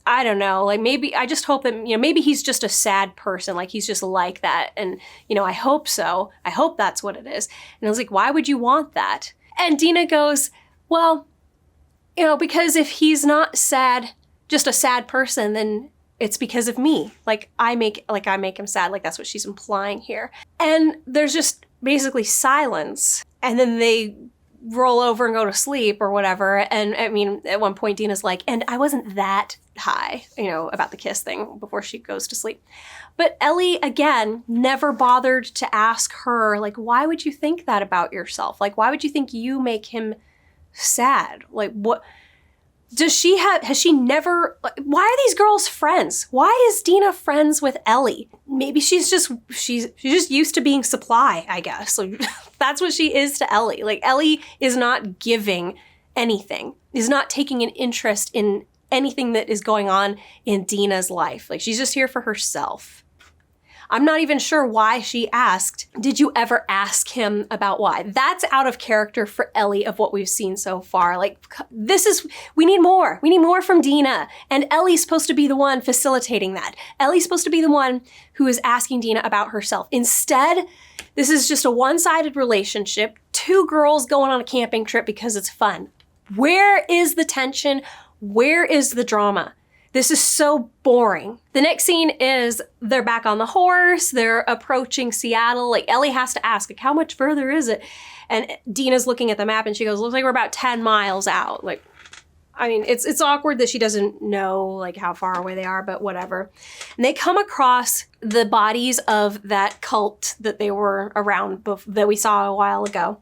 I don't know. Like, maybe, I just hope that, you know, maybe he's just a sad person. Like, he's just like that. And, you know, I hope so. I hope that's what it is. And I was like, why would you want that? And Dina goes, well, you know, because if he's not sad, just a sad person, then it's because of me. Like I make him sad. Like that's what she's implying here. And there's just basically silence. And then they roll over and go to sleep or whatever. And I mean, at one point Dina's like, and I wasn't that high, you know, about the kiss thing before she goes to sleep. But Ellie, again, never bothered to ask her, like, why would you think that about yourself? Like, why would you think you make him sad? Like, what does she have? Has she never, like, why are these girls friends? Why is Dina friends with Ellie? Maybe she's just used to being supply, I guess. Like, that's what she is to Ellie. Like, Ellie is not giving anything, is not taking an interest in anything that is going on in Dina's life. Like, she's just here for herself. I'm not even sure why she asked, did you ever ask him about why? That's out of character for Ellie of what we've seen so far. Like, we need more. We need more from Dina. And Ellie's supposed to be the one facilitating that. Ellie's supposed to be the one who is asking Dina about herself. Instead, this is just a one-sided relationship. 2 girls going on a camping trip because it's fun. Where is the tension? Where is the drama? This is so boring. The next scene is they're back on the horse. They're approaching Seattle. Like, Ellie has to ask, like, how much further is it? And Dina's looking at the map and she goes, looks like we're about 10 miles out. Like, I mean, it's awkward that she doesn't know, like, how far away they are, but whatever. And they come across the bodies of that cult that they were around, that we saw a while ago.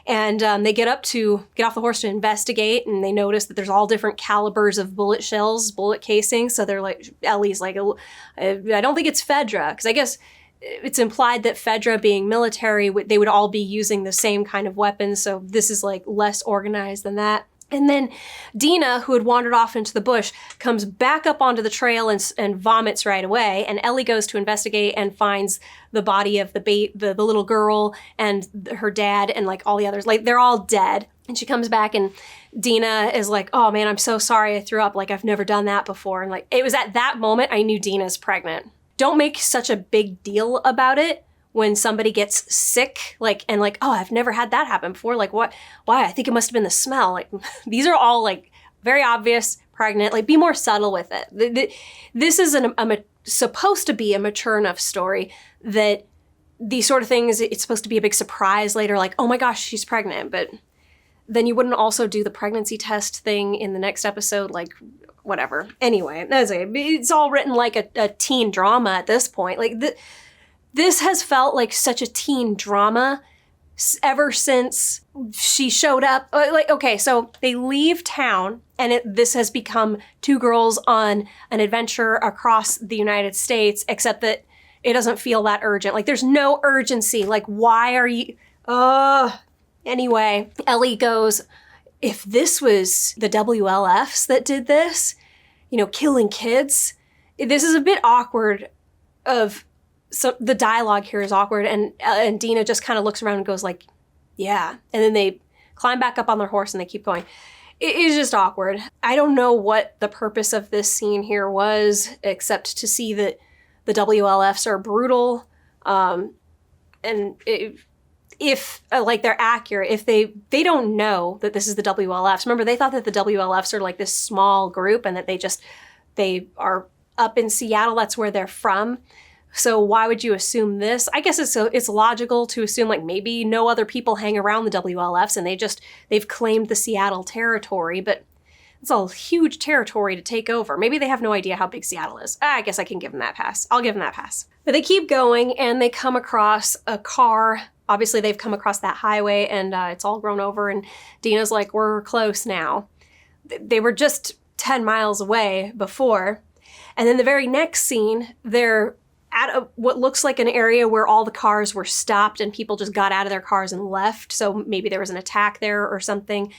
And they get off the horse to investigate, and they notice that there's all different calibers of bullet shells, bullet casings. So they're like, Ellie's like, I don't think it's Fedra, because I guess it's implied that Fedra, being military, they would all be using the same kind of weapons. So this is like less organized than that. And then Dina, who had wandered off into the bush, comes back up onto the trail and vomits right away. And Ellie goes to investigate and finds the body of the little girl and her dad and like all the others. Like, they're all dead. And she comes back and Dina is like, oh man, I'm so sorry I threw up. Like, I've never done that before. And like, it was at that moment I knew Dina's pregnant. Don't make such a big deal about it when somebody gets sick, like, and like, oh, I've never had that happen before. Like, what? Why? I think it must have been the smell. Like, these are all like very obvious pregnant. Like, be more subtle with it. This is supposed to be a mature enough story that these sort of things, it's supposed to be a big surprise later. Like, oh my gosh, she's pregnant. But then you wouldn't also do the pregnancy test thing in the next episode. Like, whatever. Anyway, it's all written like a teen drama at this point. Like, This has felt like such a teen drama ever since she showed up. Okay, so they leave town, and this has become two girls on an adventure across the United States, except that it doesn't feel that urgent. Like, there's no urgency. Like, why are you... Anyway, Ellie goes, if this was the WLFs that did this, killing kids, this is a bit awkward so the dialogue here is awkward, and Dina just kind of looks around and goes like, yeah. And then they climb back up on their horse and they keep going. It is just awkward. I don't know what the purpose of this scene here was, except to see that the WLFs are brutal. And if they're accurate, if they don't know that this is the WLFs. Remember, they thought that the WLFs are like this small group and that they are up in Seattle. That's where they're from. So why would you assume this? I guess it's logical to assume like maybe no other people hang around the WLFs and they've claimed the Seattle territory, but it's a huge territory to take over. Maybe they have no idea how big Seattle is. I guess I can give them that pass. I'll give them that pass. But they keep going and they come across a car. Obviously they've come across that highway and it's all grown over, and Dina's like, we're close now. They were just 10 miles away before. And then the very next scene, they're at what looks like an area where all the cars were stopped and people just got out of their cars and left. So maybe there was an attack there or something.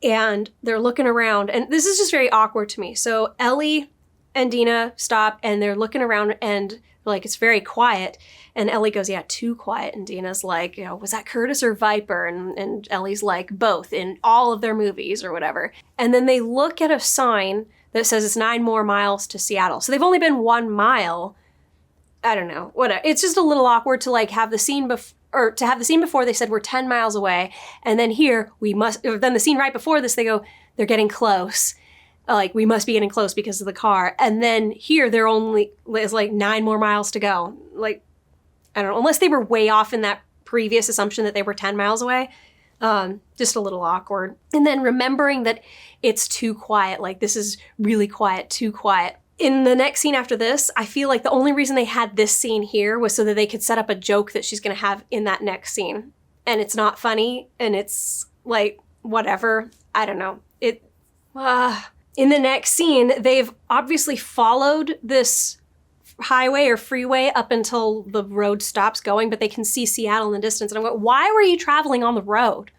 And they're looking around, and this is just very awkward to me. So Ellie and Dina stop and they're looking around and like, it's very quiet. And Ellie goes, yeah, too quiet. And Dina's like, was that Curtis or Viper? And Ellie's like, both, in all of their movies or whatever. And then they look at a sign that says it's 9 more miles to Seattle. So they've only been 1 mile. I don't know, whatever. It's just a little awkward to like have the scene before they said we're 10 miles away. And then here then the scene right before this, they go, they're getting close. Like, we must be getting close because of the car. And then here there's like 9 more miles to go. Like, I don't know, unless they were way off in that previous assumption that they were 10 miles away. Just a little awkward. And then remembering that it's too quiet. Like, this is really quiet, too quiet. In the next scene after this, I feel like the only reason they had this scene here was so that they could set up a joke that she's going to have in that next scene. And it's not funny, and it's like, whatever. I don't know. In the next scene, they've obviously followed this highway or freeway up until the road stops going, but they can see Seattle in the distance. And I'm going, why were you traveling on the road?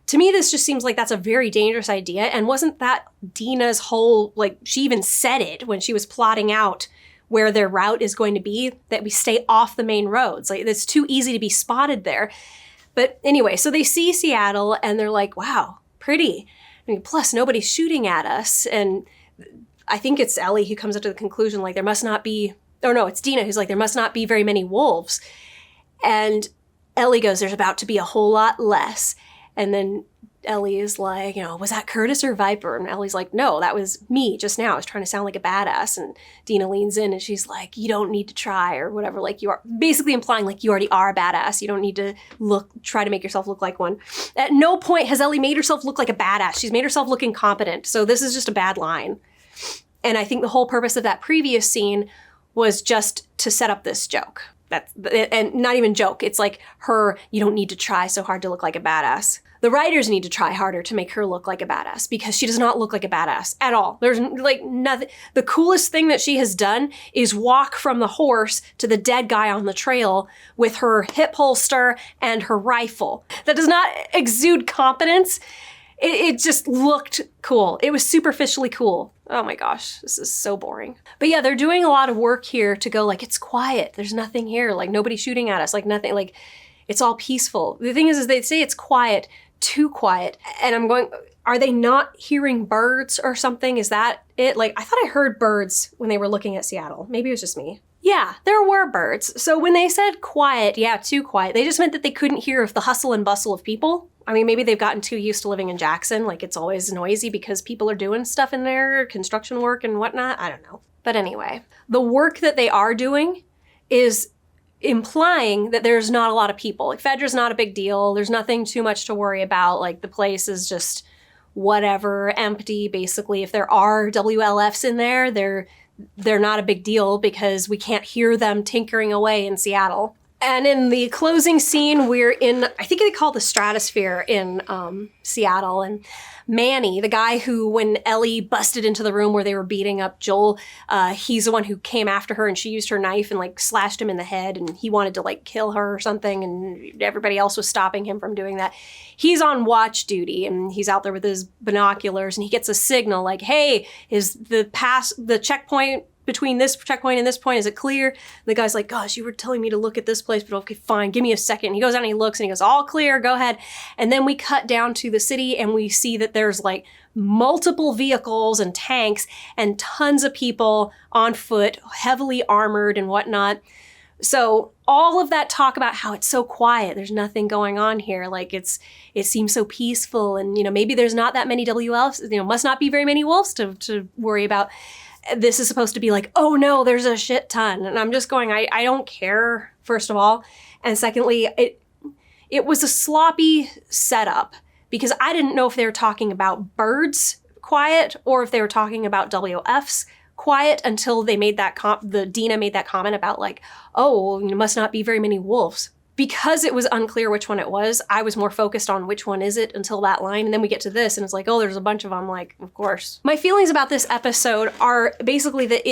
To me, this just seems like that's a very dangerous idea. And wasn't that Dina's whole, like, she even said it when she was plotting out where their route is going to be, that we stay off the main roads. Like, it's too easy to be spotted there. But anyway, so they see Seattle and they're like, wow, pretty. I mean, plus nobody's shooting at us. And I think it's Ellie who comes up to the conclusion, like, there must not be, or no, it's Dina who's like, there must not be very many wolves. And Ellie goes, there's about to be a whole lot less. And then Ellie is like, was that Curtis or Viper? And Ellie's like, no, that was me just now. I was trying to sound like a badass. And Dina leans in and she's like, you don't need to try or whatever. Like, you are basically implying like you already are a badass. You don't need to try to make yourself look like one. At no point has Ellie made herself look like a badass. She's made herself look incompetent. So this is just a bad line. And I think the whole purpose of that previous scene was just to set up this joke. And not even joke. It's like you don't need to try so hard to look like a badass. The writers need to try harder to make her look like a badass because she does not look like a badass at all. There's like nothing. The coolest thing that she has done is walk from the horse to the dead guy on the trail with her hip holster and her rifle. That does not exude competence. It just looked cool. It was superficially cool. Oh my gosh, this is so boring. But yeah, they're doing a lot of work here to go like, it's quiet. There's nothing here. Like, nobody's shooting at us. Like, nothing. Like, it's all peaceful. The thing is they say it's quiet, too quiet. And I'm going, are they not hearing birds or something? Is that it? Like, I thought I heard birds when they were looking at Seattle. Maybe it was just me. Yeah, there were birds. So when they said quiet, yeah, too quiet, they just meant that they couldn't hear the hustle and bustle of people. I mean, maybe they've gotten too used to living in Jackson. Like, it's always noisy because people are doing stuff in there, construction work and whatnot. I don't know. But anyway, the work that they are doing is implying that there's not a lot of people. Like, Fedra's not a big deal. There's nothing too much to worry about. Like, the place is just whatever, empty. Basically, if there are WLFs in there, they're not a big deal because we can't hear them tinkering away in Seattle. And in the closing scene, we're in, I think they call it the Stratosphere in Seattle. And Manny, the guy who, when Ellie busted into the room where they were beating up Joel, he's the one who came after her and she used her knife and like slashed him in the head and he wanted to like kill her or something and everybody else was stopping him from doing that. He's on watch duty and he's out there with his binoculars and he gets a signal like, hey, is the checkpoint between this checkpoint and this point, is it clear? And the guy's like, gosh, you were telling me to look at this place, but okay, fine, give me a second. And he goes out and he looks and he goes, all clear, go ahead. And then we cut down to the city and we see that there's like multiple vehicles and tanks and tons of people on foot, heavily armored and whatnot. So all of that talk about how it's so quiet, there's nothing going on here, like it seems so peaceful and, you know, maybe there's not that many WLFs, you know, must not be very many wolves to worry about. This is supposed to be like, oh no, there's a shit ton. And I'm just going, I don't care, first of all. And secondly, it was a sloppy setup because I didn't know if they were talking about birds quiet or if they were talking about WFs quiet until they made that Dina made that comment about like, oh, there must not be very many wolves. Because it was unclear which one it was, I was more focused on which one is it until that line. And then we get to this and it's like, oh, there's a bunch of them. Like, of course. My feelings about this episode are basically that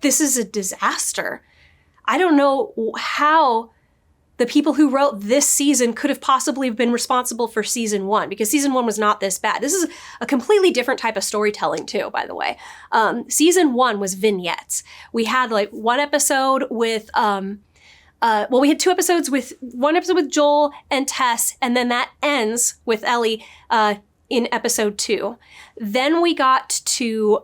this is a disaster. I don't know how the people who wrote this season could have possibly been responsible for season 1 because season 1 was not this bad. This is a completely different type of storytelling too, by the way. Season 1 was vignettes. We had like one episode with, we had 2 episodes with one episode with Joel and Tess, and then that ends with Ellie in episode 2. Then we got to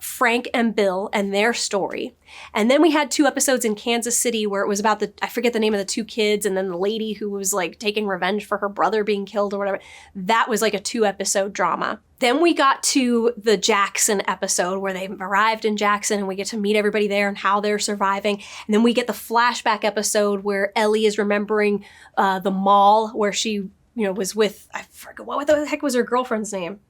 Frank and Bill and their story. And then we had 2 episodes in Kansas City where it was about I forget the name of the 2 kids, and then the lady who was like taking revenge for her brother being killed or whatever. That was like a 2-episode drama. Then we got to the Jackson episode where they arrived in Jackson and we get to meet everybody there and how they're surviving. And then we get the flashback episode where Ellie is remembering the mall where she, was with, I forget, what the heck was her girlfriend's name?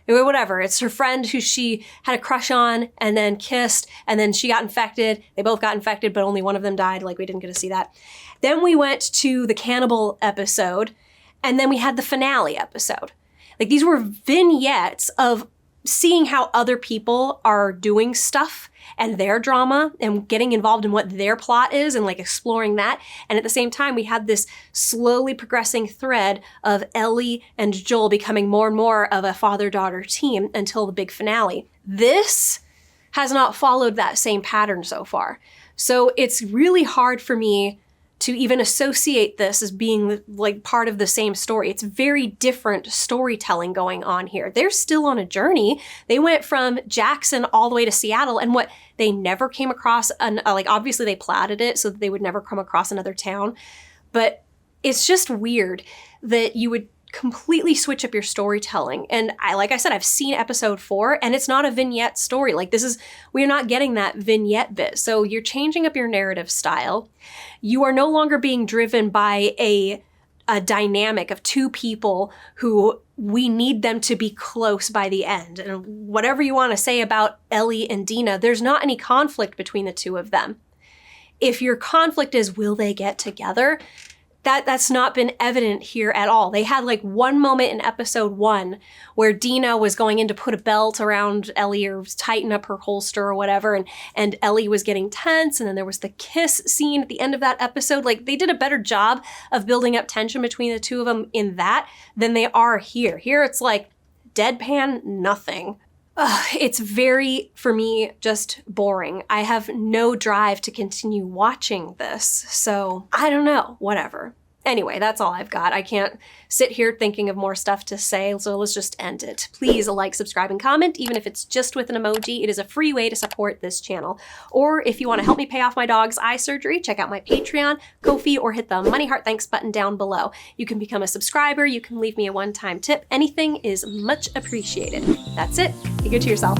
Whatever. It's her friend who she had a crush on and then kissed and then she got infected. They both got infected, but only one of them died. Like we didn't get to see that. Then we went to the cannibal episode and then we had the finale episode. Like these were vignettes of seeing how other people are doing stuff and their drama and getting involved in what their plot is and like exploring that. And at the same time, we had this slowly progressing thread of Ellie and Joel becoming more and more of a father-daughter team until the big finale. This has not followed that same pattern so far. So it's really hard for me to even associate this as being like part of the same story. It's very different storytelling going on here. They're still on a journey. They went from Jackson all the way to Seattle and they never came across, obviously they platted it so that they would never come across another town. But it's just weird that you would completely switch up your storytelling. And like I said, I've seen episode 4 and it's not a vignette story. Like we're not getting that vignette bit. So you're changing up your narrative style. You are no longer being driven by a dynamic of 2 people who we need them to be close by the end. And whatever you want to say about Ellie and Dina, there's not any conflict between the 2 of them. If your conflict is, will they get together? That's not been evident here at all. They had like one moment in episode 1 where Dina was going in to put a belt around Ellie or tighten up her holster or whatever, and Ellie was getting tense, and then there was the kiss scene at the end of that episode. Like they did a better job of building up tension between the 2 of them in that than they are here. Here it's like deadpan nothing. It's very, for me, just boring. I have no drive to continue watching this, so I don't know, whatever. Anyway, that's all I've got. I can't sit here thinking of more stuff to say, so let's just end it. Please like, subscribe, and comment, even if it's just with an emoji. It is a free way to support this channel. Or if you want to help me pay off my dog's eye surgery, check out my Patreon, Ko-fi, or hit the Money Heart Thanks button down below. You can become a subscriber, you can leave me a one-time tip. Anything is much appreciated. That's it. Be good to yourself.